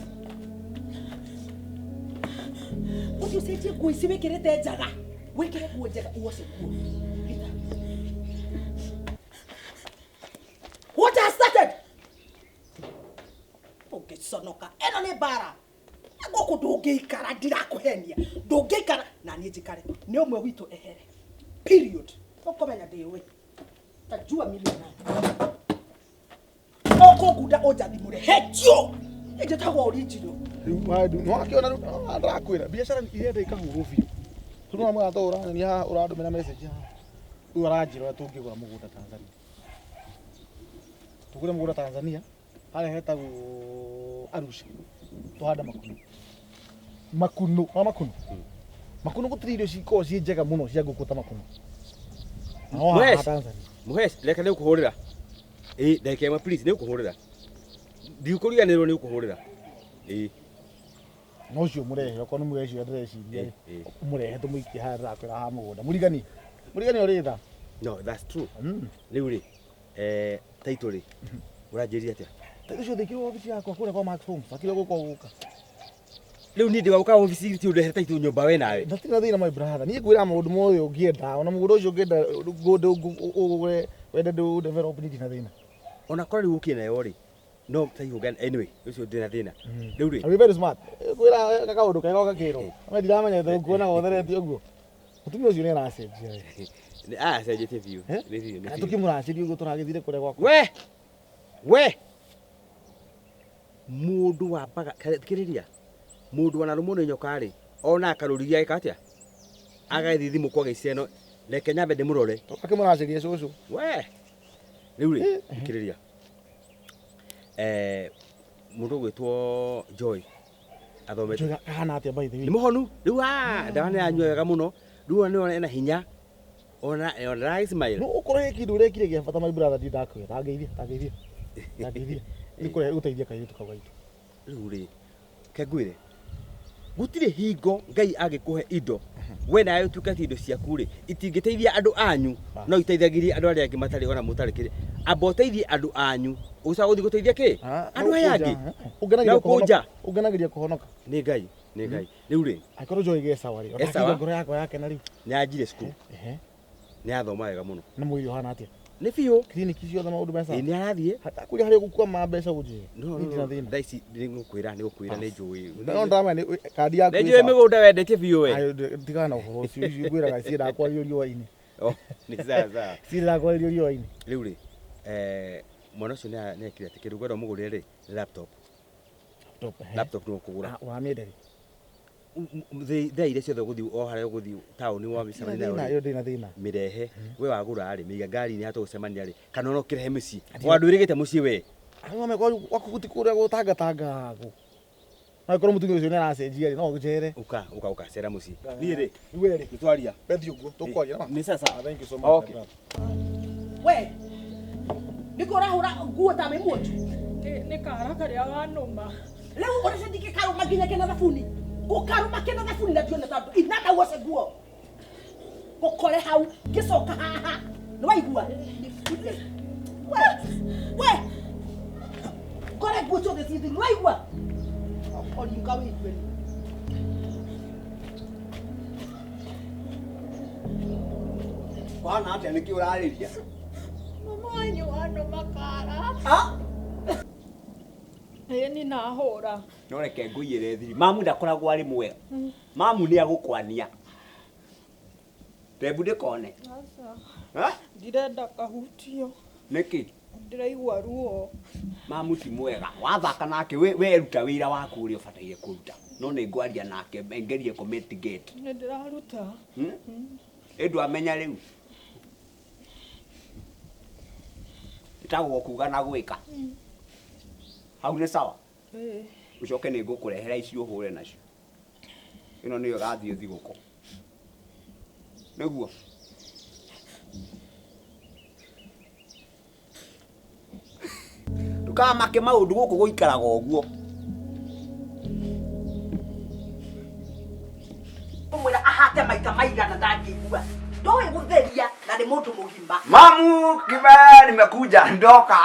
Uthi ucenjie nguo ici wikirite njaga. Wikire nguo njega uoce nguo. What has started? Sonoka. Eno ni bara. Agoko ndũngĩikara ndirakuhenia. Ndũngĩikara na niĩ njikare. Nĩ ũmwe witũ ehere. Period. Ũkomenya ndĩ we. Tajua milioni. Oko guda ojathimure. Hetio. Ĩjĩtagwo original. WaEdu no akiona ndakwĩra biacara irenda ikahurwo biũ. Tũrũma mwana to ũrani haha ũrandũmĩra message haha. Rĩu aranjĩra tũngĩgũra mũgũnda Tanzania. Tũgũre mũgũnda Tanzania. Harĩa hetagwo Arusha. Tuhanda makuno. Makuno gũtirĩ irio cikoragwo ciĩ njega mũno cia ngũkũ ta makuno. Muhesh, reke nĩ ũkũhũrĩra. Ndagĩka ĩmwe please nĩ ũkũhũrĩra. Ndikũriganĩrwo nĩ ũkũhũrĩra. No cio mũrehe okorwo nĩ mũrehe cio ndĩreciria. Mũrehe tũmũikie haha ndĩrakwĩra haha mũgũnda. Mũrigani ũrĩ tha. No, that's true. Rĩu rĩ, title rĩ, ũranjĩria atĩa? Ucio thikirwo ofisi yakwa kule kwa Max Homes. Akire guka. Riu ni ndiga ofisi ti undehe taitu nyumba we nawe. Ndatina thina my brother. Ni ngwira maundu moyo ngienda. Ona mugudo ucio ngienda ngode wende do develop ni thina thina. Ona kore uki nayo ri. No taihu gan anyway. Ucio ndina thina. Riu ri. Are very smart. Ngwira kaka undu kega gakiro. Ame ndiramenya thu kuona gothereti uguo. Mutumia ucio ni aracenjia. Cenjetie biu. Ni biu. Tukimuraciria uguo turagithire kure gwakwa. We mundu wambaga kiriria mundu wana rumuno nyoka ri ona akaruriria ikatia agathi thimu kwa giceno reke nyambe ndimurore akimuraciria cucu we riu ri kiriria mundu gwitwo Joy athomete kana atia by the way ni muhonu riu ndawa ni anywa wega muno riu ni ena hinya ona smile no ukore kindu rekire gia bata my brother ndakwe tageithia nikore uteithia kaitu kawaitu riu ri kegwire gutire hingo ngai agikuhe indo we nayo tukati indo ciaku ri itingiteithia andu anyu no iteithagirie andu aria angi matari ona mutarikire aboteithie andu anyu uca guthi guteithia ki andu aya angi ungenagiria kuhonoka ni ngai riu ri akoro Joy ge sawari ona ngoro yako yake na riu nyanjire school Nĩ athoma wega mũno. Na mwĩrĩ ũhana atĩa? Nĩ biũ. Kliniki ciothe maũndũ mesa. Nĩ arathiĩ. Hata kũrĩa harĩ gũkwama mbeca gũtirĩ. No. Thaa ici nĩgũkwĩra nĩ njũĩ. No ndama nĩ kandi yaku. Nĩ njũĩ mĩgũnda wendetie biũ we. Ayo tigana ũhoro ũcio ngwĩraga ciĩra kwarĩrio riũa-inĩ. Nĩ sawa. Ciĩra kwarĩrio riũa-inĩ. Rĩu rĩ mwana ũcio nĩ ekire atĩ kĩndũ gwenda mũgũrĩre rĩ laptop. Laptop nĩ ũkũgũra. Wamĩende rĩ? Thaa iria ciothe ũgũthiĩ o harĩa ũgũthiĩ taũni wa mĩcemania nayo ndĩna thĩna mĩrehe we wagũra rĩ mĩiga ngari-inĩ ya tũgũcemania rĩ kana no kĩrehe mũciĩ wandu wĩrĩgĩte mũciĩ we ng'ome wakuguti kũrĩa gũtangatanga ngũ no ikorwo mũtumia ũcio nĩ aracenjia rĩ no ũcere ũka cera mũciĩ niĩ rĩ iwe rĩ nĩtwaria bethi ũguo tũkwaria na nĩ sasa thank you so much we niko rahura nguo ta memoju Nĩ kara karĩa wanũma. leo ona sendike karuma nginya kena thabuni ukaruma kena thabuni na ndiona tatu inada wose nguo gukore hau gicoka haha nĩ waigua we kore nguo ciothe cithi nĩ waigua oninga wĩigwe Wana atĩa nĩkĩ ũrarĩria? Mama wanyu wanũma kara. Ni nahũra. No reke ngũiyĩre thiri. Mamu ndakoragwo arĩ mwega. Mamu nĩ agũkwania. Tebu ndĩkone. Aca. Ndirenda kahutio. Nĩkĩ? Ndĩraigua ruo. Mamu ti mwega. Wathaka nake we ruta wĩra waku ũrĩa ũbataire kũruta. No nĩ ngwaria nake ngerie kũmitigate. Nĩ ndĩraruta. Edu amenya rĩu. Itagwo kuga na gwĩka. Hau nĩ sawa? Ucoke nĩ ngũkũrehera icio ũhũre nacio. Ĩno nĩyo gathiĩ thigũkũ. Nĩguo. Ndũkamake maũndũ gũkũ gũikaraga ũguo. ũmwĩra ahate maita maigana ndangĩigua ndoĩ gũtheria na nĩ mũndũ mũgima. Mamu kime nimekuja ndoka.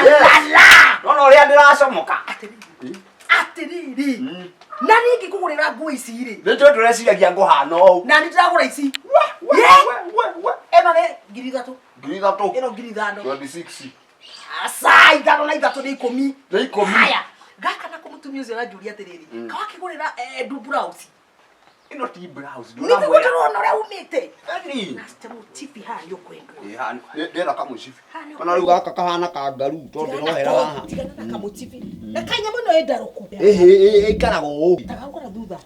Lala! Nono ũrĩa ndĩracomoka. Atiriri. Na ningĩ kũgũrĩra nguo ici rĩ. Nĩtwe tũreciragia ngũhana ũũ. Na nĩndĩragũra ici. Ĩno nĩ 3,000. 3,000. Ĩno 5,000. 26. Asa ithano na ithatũ nĩ 10. Nĩ 10. Haya. Gaka na kũmũtumia ũcio aranjũria atĩrĩrĩ. Kawakĩgũrĩra Edu blouse. Ino ti blouse. Nĩtũgũtũrwo ũrĩa umĩte. Eni. Na citemu chipi haha nĩ ũkwendwo. Hani ndĩra kamũcibi. Kana rĩu gaka kahana kangaru to ndĩrohera haha. Tigana na kamũchibi. Na kanyamũ no ĩndarũku. Ikaraga ũũ. Tagagũra thutha.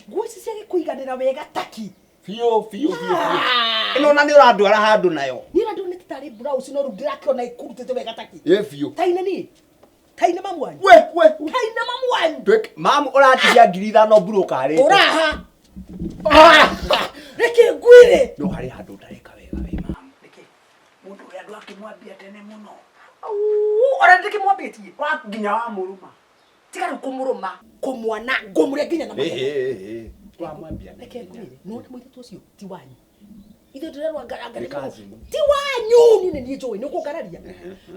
Nguo ici cia gĩkũiganĩra wega taki. Fio. Ino na nĩ ũrandwara handũ nayo. Nĩra ndone tĩtarĩ blouse no rĩu ndĩrakĩona ĩkurutĩte wega taki. Fio. Taina nĩ. Taina mamu wanyu. We. Taina mamu wanyu. Mamu ũratigia 5,000 brokarĩ. Ũraha. Reke ngwire. No harĩ handũ ũtareka wega we mamu. Reke. Mũndũ ũrĩa andũ akĩmwambia tene mũno. Ora ndĩkĩmwambĩtie. Wa nginya wa mũrũma. Tiga rĩu kũmũrũma. Kũmwana ngũmũrĩa nginya na magego. Twamwambia. Reke ngwire. No nĩ mũirĩtu ũcio ti wanyu. Ithe ndĩrerwa ngaranga ti wanyu nĩ njũĩ nĩ kũngararia.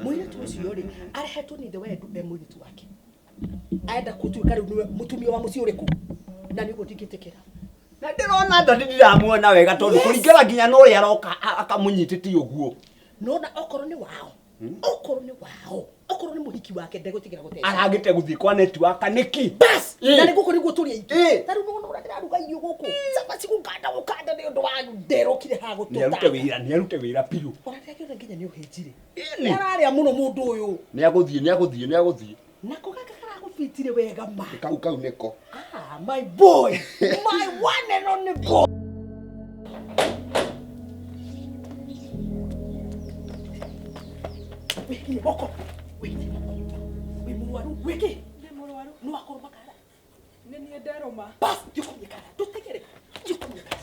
Mũirĩtu ũcio rĩ arehetwo nĩ ithe WaEdu mũirĩtu wake. Aenda kũtuĩka rĩu nĩwe mũtumia wa mũciĩ ũrĩkũ. Na nĩguo ndingĩtĩkĩra. Na ndĩrona ndo ndiramuona wega tondũ kũringana nginya no ũrĩa aroka akamũnyitĩtie ũguo. Nona okorwo nĩ wao. Okorwo nĩ wao. Okorwo nĩ mũhiki wake ndegũtigĩra gũteithia. Aragĩte gũthiĩ kwa network nĩki? Bas! Na nĩ gũkũ nĩguo tũrĩ aingĩ. Ta rĩu nona ũrĩa ndĩraruga irio gũkũ. Cabaci gũkanda nĩ ũndũ wanyu nderokire haha gũtũta. Nĩarute wĩra piũ. Ona ndĩrakĩona nginya nĩ ũhĩnjire. Ararĩa mũno mũndũ ũyũ. Nĩagũthiĩ. Nako gaka karagũbitire wega ma. Kau nĩko. My boy. My one and only boy. Wiki boko. Wiki. Wimwaru wiki. Nĩmũrwaru. No akorwo makara. Nĩ niĩ nderũma. Bas, yuko mikara. Tutegere. Yuko mikara.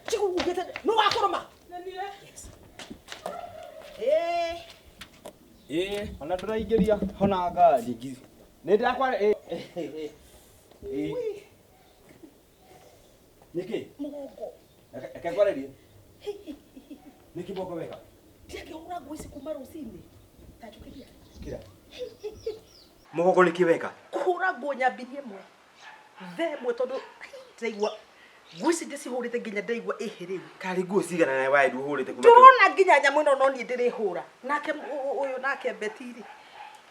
Chiku ugete. No akorwo ma. Nĩ niĩ. Yes. Ona ndĩraingĩria hona ngari ingĩ. Nĩ ndakwa Nĩkĩ? Mũgongo. Reke ngwarerie. Nĩkĩ boko wega? Ndĩrakĩhũra nguo ici kuma rũcinĩ. Tajũkĩria. Kira. Mũgongo nĩkĩ wega? Kũhũra nguo nyambiri ĩmwe. Themwe tondũ ndaigua Gwisi ndicihurite nginya ndaigua ihiriu. Kari nguo cigana na WaEdu hurite kuma. Ndurona nginya nyamu ino no ni ndirihura. Nake uyu nake Betiri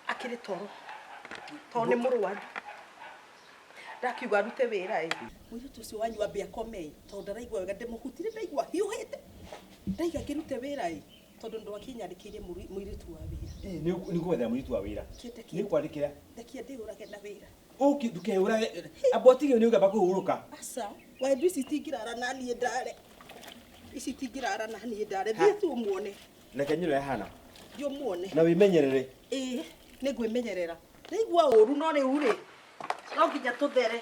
akiri toro. To ni murwaru. Ndakiuga rute wira uyu tucio wanyu ambia komei to ndaraigua wega ndimuhutire ndaigua hiuhite. Ndaiga kirute wira tondu ndo akinyarikirie muiritu wa wira. Ni gwetha muiritu wa wira. Ni kwandikira. Ndakia ndiurage na wira. Uki ndukeura abotigio ni ugamba kuhuruka. Asa WaEdu isitingirara nani ndare. Isitingirara nani ndare. Thie tu muone. Na kenyiro ya hana. Dio muone. Na wimenyerere. Ni gwimenyerera. Ndaigua uru no ni uri. No nginya tuthere.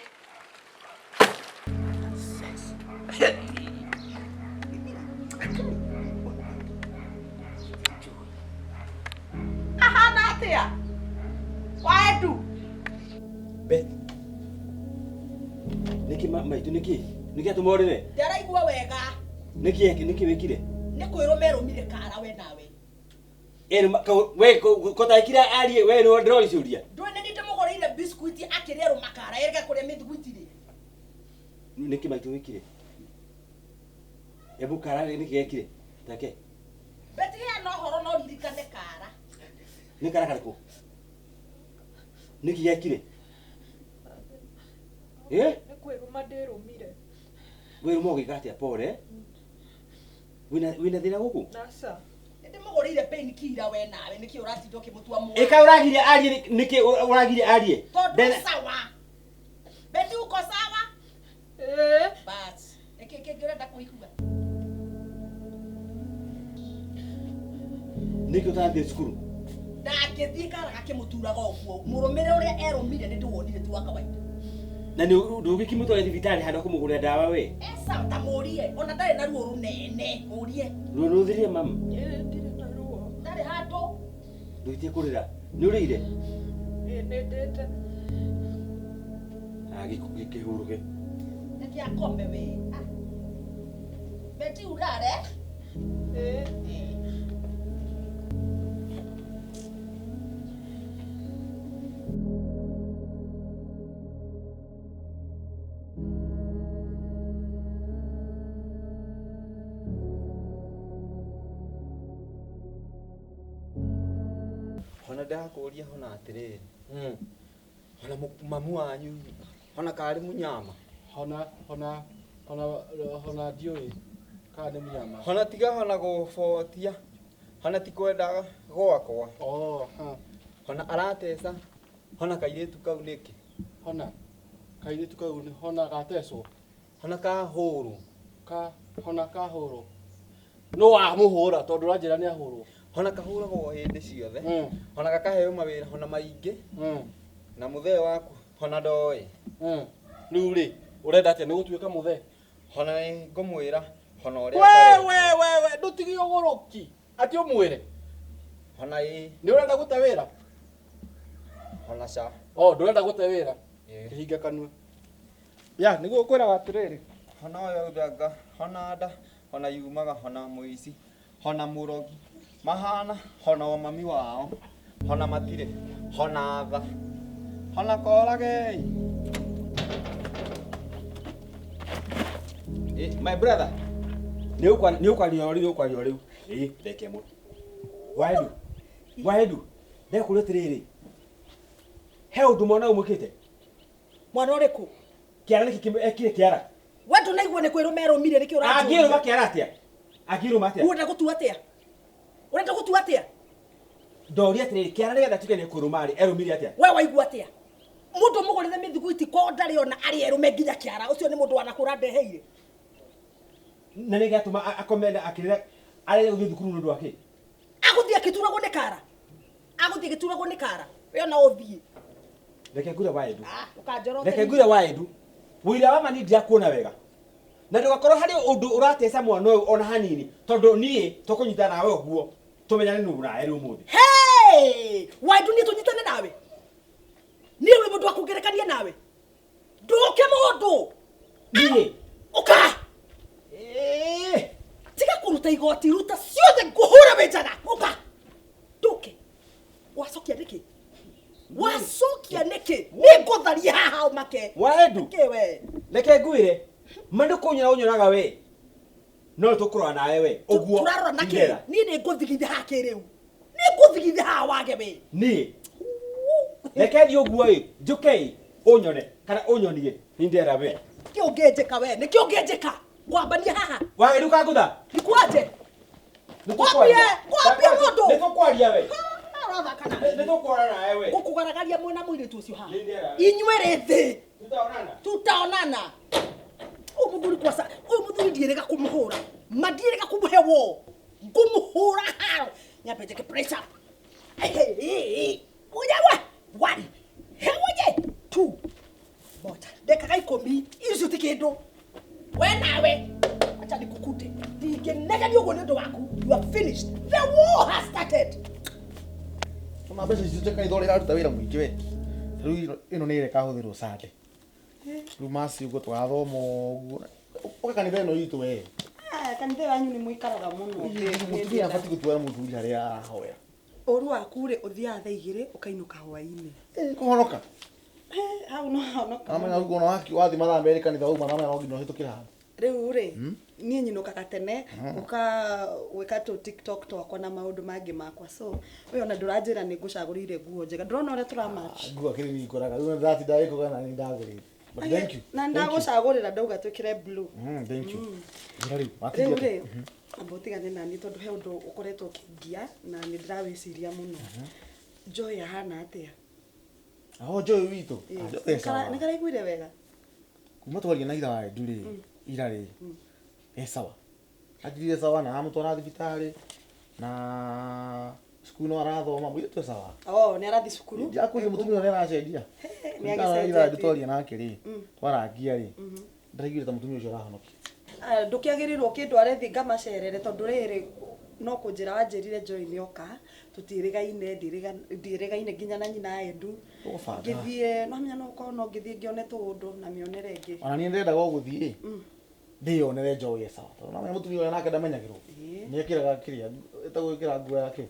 Aha natia. WaEdu. Bet. Niki maitu niki atumorire. Ndaraigua wega. Niki wekire. Ni kwirumire kara we nawe. We kotaikira arie we no ndrori ciuria. Ndwene ni ndimugorire biscuit akirero makara erga kuria mithiguiti ri. Niki maitu wekire. Ebu kara niki yekire. Take. Betige no horo no ririkane kara. Ni kara kariko. Niki yekire. Kwiruma ndirumire. We mo gigati apore. Wina thina guku. Nasa. Ndimugorire pain killer we nawe niki uratindo kimutua mu. Eka uragire arie niki uragire arie. Tondu sawa. Beti uko sawa? Bas. Eke ngirenda kuikuga. Niki utathiĩ cukuru. Ndangĩthiĩ karaga kĩmũturaga ũguo. Mũrũmĩre ũrĩa erũmire nĩ ndĩwonire tu wa kawaida. Na ndũgĩkĩmũtwara thibitarĩ handũ kũmũgũrĩra ndawa we. Esa tamũrie. Ona ndarĩ na ruo rũnene. Mũrie. Ruo rũthirie mama. Ndirĩ na ruo. Ndarĩ handũ. Ndũitie kũrĩra. Nĩ ũrĩire? Nĩndĩte. Gĩkĩhũrũke. Reke akome we. Beti urare? Hona ndakuria hona atiriri. Hona mamu wanyu. Hona kari munyama. Hona ndiũĩ kana nĩ mũnyama. Hona tiga hona gubotia. Hona tikwenda gwakwa. Hona aratesa. Hona kairitu kau niki. Hona kairitu kau nĩ hona gatecwo. Hona kahũrũ. Hona kahũrũ. No amũhũra tondũ ũranjĩra nĩ ahũrwo. Hona kahũragwo hĩndĩ ciothe. Hona gakaheo mawĩra hona maingĩ. Na mũthee waku hona ndoĩ. Rĩu rĩ ũrenda atĩa nĩ gũtuĩka mũthee? Hona nĩ ngũmwĩra hona ũrĩa we ndũtige ũgũrũki atĩ ũmwĩre. Hona ĩ nĩ ũrenda gũte wĩra? Hona ca. Ndũrenda gũte wĩra? Kĩhinga kanua. Ya nĩguo ũkwĩraga atĩrĩrĩ. Hona ũyũ thanga hona nda hona yumaga hona mũici hona mũrogi mahana hona o mami wao hona matire hona tha hona korage. My brother. Nĩ ũkwaria rĩu. Reke mũ. WaEdu. Ndekũria atĩrĩrĩ. He ũndũ mwana ũmũkĩte. Mwana ũrĩkũ? Kĩara nĩkĩ ekire kĩara. We ndũnaigua nĩ kwĩrũma erũmire nĩkĩ ũranjũria? Angĩrũma kĩara atĩa? Angĩrũma atĩa? Urenda gũtua atĩa? Urenda gũtua atĩa? Ndoria atĩrĩrĩ kĩara nĩgetha tuge nĩ kũrũma rĩ erũmire atĩa? We waigua atĩa? Mũndũ mũgũrĩre mĩthiguiti ko ndarĩ ona arĩ erũme nginya kĩara. Ũcio nĩ mũndũ wanakũra ndeheire. Na nĩ gĩatũma akomenda akĩrĩra arĩa gũthiĩ thukuru nĩ ũndũ wa kĩ? Agũthiĩ agĩturagwo nĩ kara. Agũthiĩ agĩturagwo nĩ kara. We ona ũthiĩ. Reke ngure WaEdu. Ũkanjoroke. Reke ngure WaEdu. Wĩra wa mani ndiakuona wega. Na ndũgakorwo harĩ ũndũ ũratesa mwana ũyũ ona hanini tondũ niĩ tũkũnyita nawe ũguo tũmenyane nĩ ũrae rĩu mũthĩ. WaEdu niĩ tũnyitane nawe. Niĩ wĩ mũndũ wa kũngerekania nawe. Ndũke mũndũ. Niĩ. Ũka. Tiga kũruta igoti ruta ciothe ngũhũra wĩ njaga. Ũka. Ndũke. Wacokia nĩkĩ? Wacokia nĩkĩ? Nĩ ngũtharia haha ũmake. WaEdu. Ke we. Reke ngwĩre Mando kunyira unyoraga we. No tukurwa nawe we. Oguo. Turarora nake. Ni ne nguthigithia hake riu. Ni nguthigithia ha wage we. Ni. Reke oguo we. Njuke unyone kana unyonie. Indera we. Kio ngejeka we. Ni kio ngejeka. Gwambania haha. WaEdu kagutha. Nikwaje? Kwambie mundu. Nikukwaria we. Nitukwara nawe we. Gukugaragaria mwena muiritu ucio haha. Inyuere thi. Tutaonana. Umuthuri kwasa. Umuthuri ndierega kumuhura. Mandierega kumuhewo. Kumuhura hao. Nyapete ke press up. Ujawa. 1. Hewoje. 2. Moja. Deka kai komi. Icio tikindu. We nawe. Acha nikukute. Ndigenega ni ugo ndo waku. You are finished. The war has started. Tuma mbeca icio teka ithore iraruta wira muingi we. Riu ino ni ireka huthirwo sande. Riu masi ugo twathoma uguo. Oka kanitha ino itu we. Kanitha wanyu ni muikaraga muno. Mutumia abati gutuara muthuri haria arahoya. Oru waku ri uthia thaa 2 ukainuka hwaini. Kuhonoka. Hau no honoka. Amenya ugo no haki wathi mathaa merĩ kanitha uma na no nginya hitukira haha. Riu ri nie nyinukaga tene uka weka to TikTok twakwa na maundu mangi makwa so we ona nduranjira ni ngucagurire nguo njega ndurona uria turamatch Nguo kiri ni koraga riu ndati ndaiko kana ni ndagurire. But thank you. Na ndagucagurira ndauga twikire blue. Thank you. Riu Riu ri ambotigane nani tondu he undu ukoretwo kingia na ni ndirawiciria muno. Joy ahana atia? Aho Joy witu. Ni karaiguire wega. Kuma twaria na ira WaEdu ri ira ri sawa athire sawa na amutwara thibitari na cukuru no arathoma mwitu sawa Ni arathi cukuru akuire mutumia ore aracendia ni agicendia twaria nake ri twarangia ri ndaraiguire ta mutumia ucio arahonokia ndukiagirirwo kindu arethi ngamacerere tondu riri no kunjira wanjirire Joy ni oka tutirigaine ndirigaine nginya na nyina Edu ngithie no menya no kono ngithie ngione tundu na mionere ngi ona ni ndenda go guthie ndionere Joy sawa tondu na mutumia ore nake ndamenyagirwo ni ekiraga kiria etagwikira nguo yake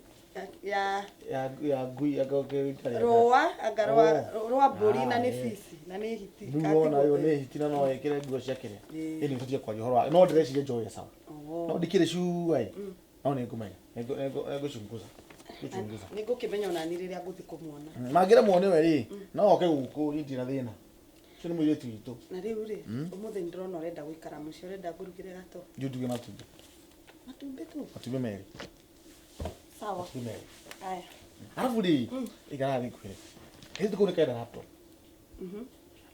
ya ngui agokirikari roa agarwa roa mburi na ni fisi na ni hiti Nuona yo ni hiti na no ekire nguo ciakire ini tutie kwa horo no ndrecire Joy sawa no ndikire shu ai no ni ngumenya ego chunguza ningukimenya ona ni riria nguthi kumuona magira muone we ri no oke guku indira thina cio ni muire twitu na riu ri umuthi ndirona urenda guikara mucio urenda ngurugire gato nduge matumbi tu meri sawa matumbi meri aya arafu ri igara ni kwire hizi tukone kaida laptop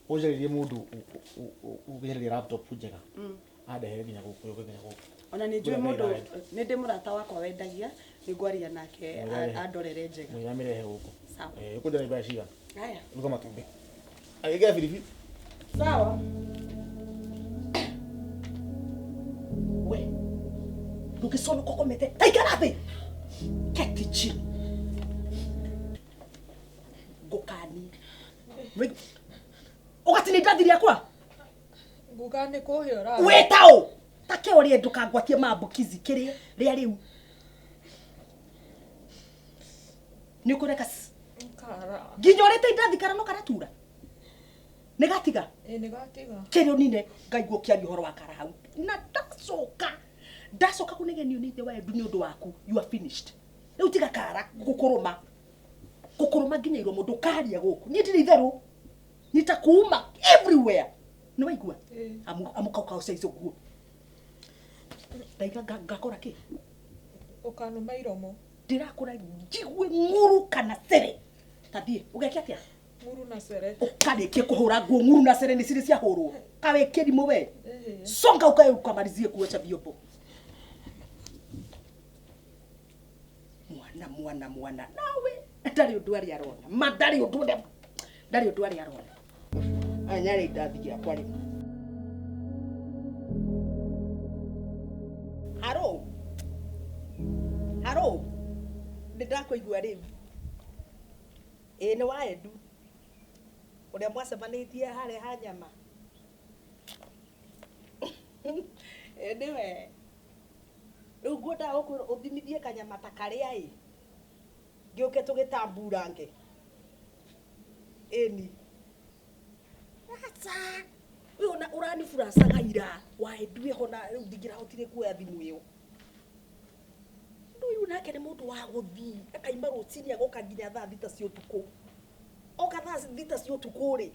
ojeririe mundu ugereria laptop njega adehe nginya guku ona ni njui mundu ni ndi murata wakwa wendagia ni ngwaria nake andorere njega mwiyamirehe guku sawa ukundira ibaya ciga aya ruga matumbi agigea filifi sawa We. Ndugisona uko komete. Taikara thi. Keti chini. Gokani. Ugati ni ndathiri akwa? Gukane kuhiora. Wetao. Take ori enduka ngwatie mambukizi kiri ria riu. Ni kureka Kara. Nginyorete ndathikara no karatura. Negatiga. Negatiga. Kero nine ngaiguo kiari horo wa karahau. Na ndacoka kunegenio ni ithe WaEdu ni undu waku. You are finished. Riu tiga kara gukuruma nginya iro mundu karia guku. Ni ndiri itheru. Nitakuuma everywhere. Ni waigua? Amuka ucaizo guo. Ndaiga ngakora ki? Ukanuma iromo. Ndirakora njigwe nguru kana sere. Tathie ugekia atia? Nguru na sere. Ukarikie kuhura nguo nguru na sere ni ciri cia hurwo. Kawe kirimu we. Songa ukamalizie kuocha biombo. Mwana nawe ndari undu ari arona. Madari undu ari arona. Anyari ndathikia kwari. Haro. Ndakũigua riu. Ni WaEdu. Uria mwacemanitie haria ha nyama. Niwe. Riu ngwenda uthimithie kanyama ta karia ngiuke tugitamburange. Eni. Acha. Wewe ni furasaga ira WaEdu hona riu ndingira hotire kuoya thimu iyo ndu nake ni mundu wa guthi akaima rucini agoka nginya thaa thita cia utuku oka thaa thita cia utuku ri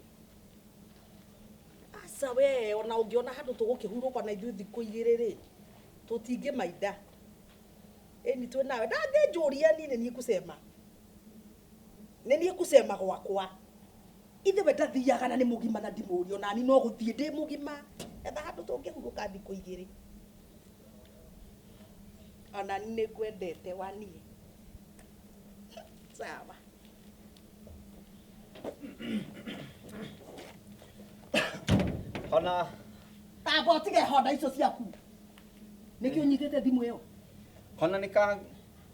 asa we ona ungiona handu tugukihurukwa na ithuĩ thikũ igĩrĩ ri tutinge maida eni tu nawe ndathe njuria nini kusema nini kusema gwakwa ithe we ndathiaga na ni mugima na ndimurio nani no guthie ndi mugima etha handu tungihuruka thikũ igĩrĩ ona nĩ kwendete wani sawa Hona tabo tige honda icio ciaku nĩkĩ ũnyitĩte thimũ ĩyo hona nika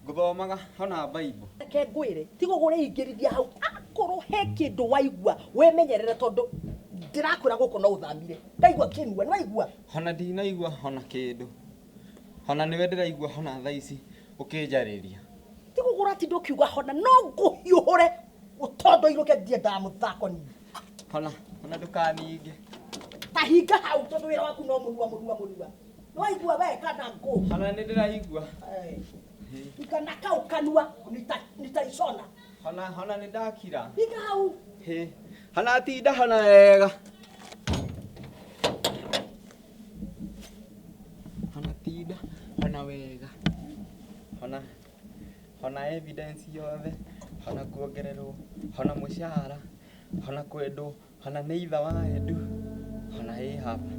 nguthomaga hona Bible. Ke ngwĩre tigo gũre ingĩrithia hau akorwo he kĩndũ waigua wemenyerere tondũ ndĩrakwĩra gũkũ no ũthamire ndaigua kĩnua nĩ waigua Hona ndinaigua hona kĩndũ. Hona niwe ndĩraigua hona thaa ici ũkĩnjarĩria. tigo gũra tindu kiuga hona no ngũhiũhũre ũtondo iruke ndiendaga mũthako ni Hona ndũkaninge. tahinga hau tondũ wĩra waku no mũnua nĩ waigua we kana ngũ Hona nĩ ndĩraigua. kana kau kanua nitaicona Hona nĩ ndakira. hinga hau He. Hona tinda hona wega. Hona tinda hona wega. Hona evidence yothe. Hona kuongererwo. Hona mũcara. Hona kwendwo. Hona nĩ itha WaEdu. Hona hĩ hapa.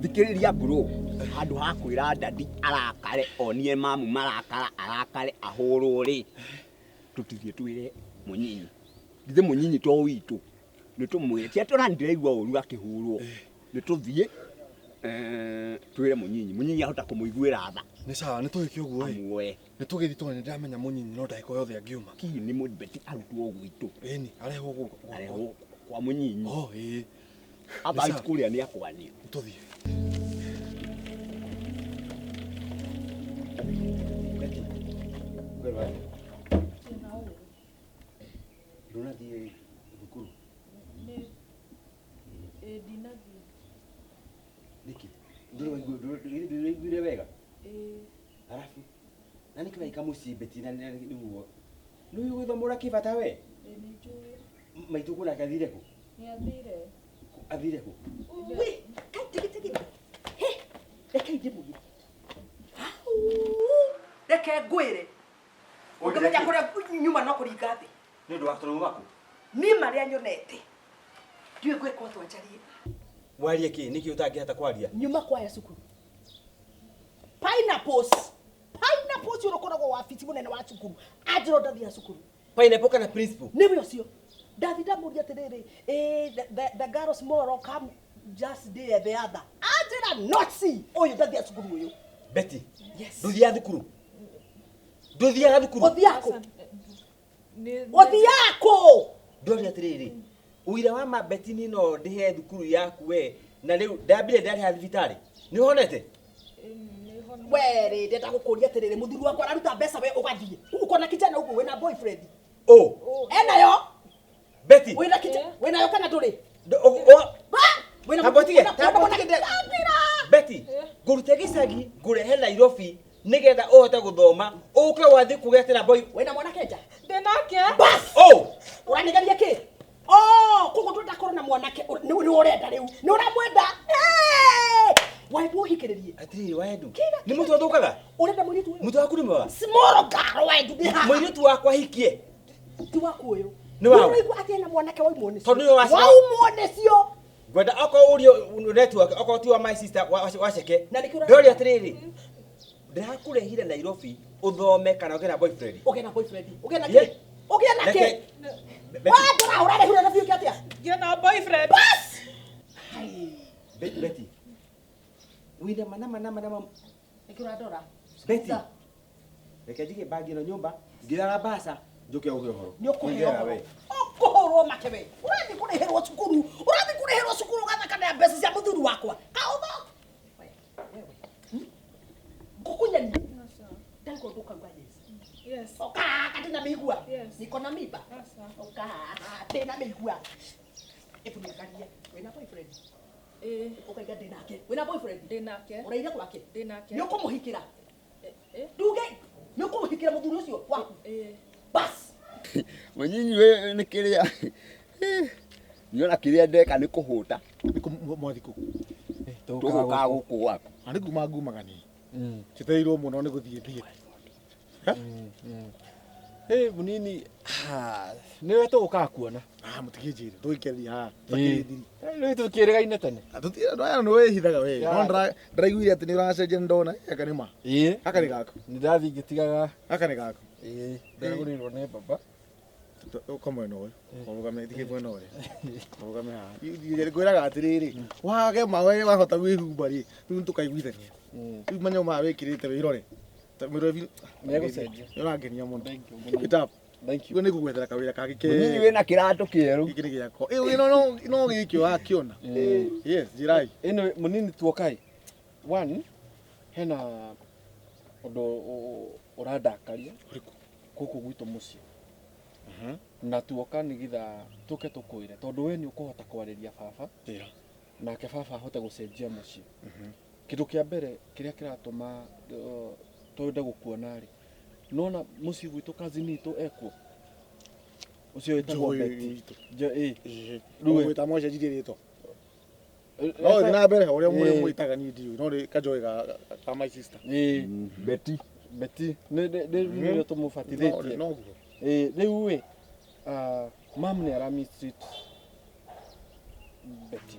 Thikiriria bro handu ha kwira ndadi arakare onie mamu marakara arakare ahurwo ri tutithie twire munyinyi ndithe munyinyi to witu nitumwire tia turandireigwa uru akihurwo nituthie twire munyinyi ahota kumuiguira tha Nĩ sawa nĩ tũgĩke ũguo amwe nĩ tũgĩthi tondũ nĩ ndamenya mũnyinyi no ndagĩka yothe angiuma kihi ni mudbeti arutwo gwitu ĩni arehwo gũkũ arehwo kwa munyinyi ĩ aba kuria ni akwani nĩ tũthiĩ Ndũnathiĩ thukuru ndinathiĩ nĩkĩ ndũraiguire wega arabu na nĩkĩ waika mũciĩ beti na nĩguo nĩũĩ gwĩthomora kĩbata we nĩnjũĩ maitũ kũnake athire kũ nĩathire kũ we katigitigi he reke ndimuge reke ngwĩre ũngĩmenya kũrĩa nyuma no kũringa thĩ nĩ ũndũ wa tũrũma kũ niĩ marĩa nyonete ndiũĩ gwĩka ũndũ anjarie warie kĩ nĩkĩ ũtangĩhota kwaria nyuma kwaya cukuru pineapples ũrũkoragwo wabici mũnene wa cukuru anjĩra ndathia cukuru pineapple kana principal nĩwe ũcio ndathi ndamũria atĩrĩrĩ the girls tomorrow come just day the other anjĩra noci ũyũ ndathia cukuru ũyũ Betty yes ndũthiaga thukuru ndũthiaga thukuru ũthiakũ ũthiakũ ndũria atĩrĩrĩ ũira wa mabeti nĩ no ndĩhe thukuru yaku we na rĩu ndambire ndarĩha thibitarĩ nĩ ũhonete were ndenda gũkũria atĩrĩrĩ mũthuri wakwa araruta mbeca we ũgathiĩ ũkona kijana ũguo wĩna boyfriend enayo Betty wĩna kijana wĩnayo kana ndũrĩ Betty ngũrute gĩcagi ngũrehe Nairobi nigetha ũhote gũthoma ũke wathi kũgetĩra boy wĩna mwanake nja ndĩnake bas ũranigaria kĩ koguo ndũndakorwo na mwanake nĩ ũrenda rĩu nĩ ũramwenda WaEdu ũhikĩrĩrie atĩrĩrĩ WaEdu nĩ mũtu athũkaga ũrenda mũirĩtu ũyũ mũtu waku nĩ mwega small girl WaEdu ndĩ haha mũirĩtu wakwa hikie ti waku ũyũ nĩ waũ ũraigua atĩ na mwanake waumwo nĩcio tondũ nĩwe waumwo nĩcio ngwenda okorwo ũrio network okorwo ti wa my sister waceke ndoria atĩrĩrĩ ndĩrakũrehire Nairobi ũthome kana ũgĩe na boyfriend ũgĩe na boyfriend ũgĩe na kĩ ũgĩe na kĩ ndũrahũra rehura na biũ atĩa ngĩe na boyfriend bas Betty wĩna mana ĩkĩra ndora Betty reke njige bagi ĩno nyũmba ngĩraga mbaca njũke ũge ũhoro nĩ ũkũheo ũkũhũrwo make we ũrathiĩ kũrĩhĩrwo cukuru ũgathakana mbeca cia mũthuri wakwa kaũtho ngũkũnyani ndagwo ndũkauga yes ũkaka ndĩna mĩigua niko na mĩimba ũkaka ndĩna mĩigua ĩbuniakaria wĩna boyfriend Ukaiga ndinake. Wina boyfriend? Ndinake. Uraire gwake? Ndinake. Ni ukumuhikira? Eh. Nduge, ni ukumuhikira muthuri ucio waku? Bas. Munyinyi we ni kiria. Niona kiria ndeka ni kuhuta. Niko mwathiku. Tuguka guku waku. Ani kuma ngumagani. Chiteirwo muno ni guthie thie. Munini niwe tuguka kuona. Mutigijire tuikeria ha. Fakirithiri. Niwe tukirigaine tene. Atutira ndo aya no wehithaga we. No ndiraiguire ati ni uracenjia ndona aka ni ma. Aka ni gako. Ndathi ngitigaga. Aka ni gako. Ndagurirwo ni baba. Ukamwe no. Urugame tige mwena ore. Urugame ha. Yiri gwiraga atiriri. Wage mawe wahota wihumba ri. Riu tukaiguithania. Riu manyo ma wikirite wirore. Tamiro vi. Nego senje. Urangenia muno. Thank you. Kitap. Thank you. Ni kugwethera kawira kage ke. Munyinyi we na kiratu kieru. Gikini giako. No gikio akiona. Yes, jirai. Ino munini tuokai. One hena undu urandakaria guku gwitu mucii. Na tuoka nigitha tuke tukwire tondu we ni ukuhota kwariria baba. Nake baba ahote gucenjia mucii. Kindu kia mbere kiria kiratuma twende gukuona ri. Nona mucii gwitu kazini itu ekuo. Ucio wetagwo Betty. Ruwe tamosha jirito. No na mbere uria muri mwitaga ni ndiu no ri kanjoe ka my sister. Betty. Betty ne tumufatithĩtie. No. Riu we mam ni aramistreet Betty.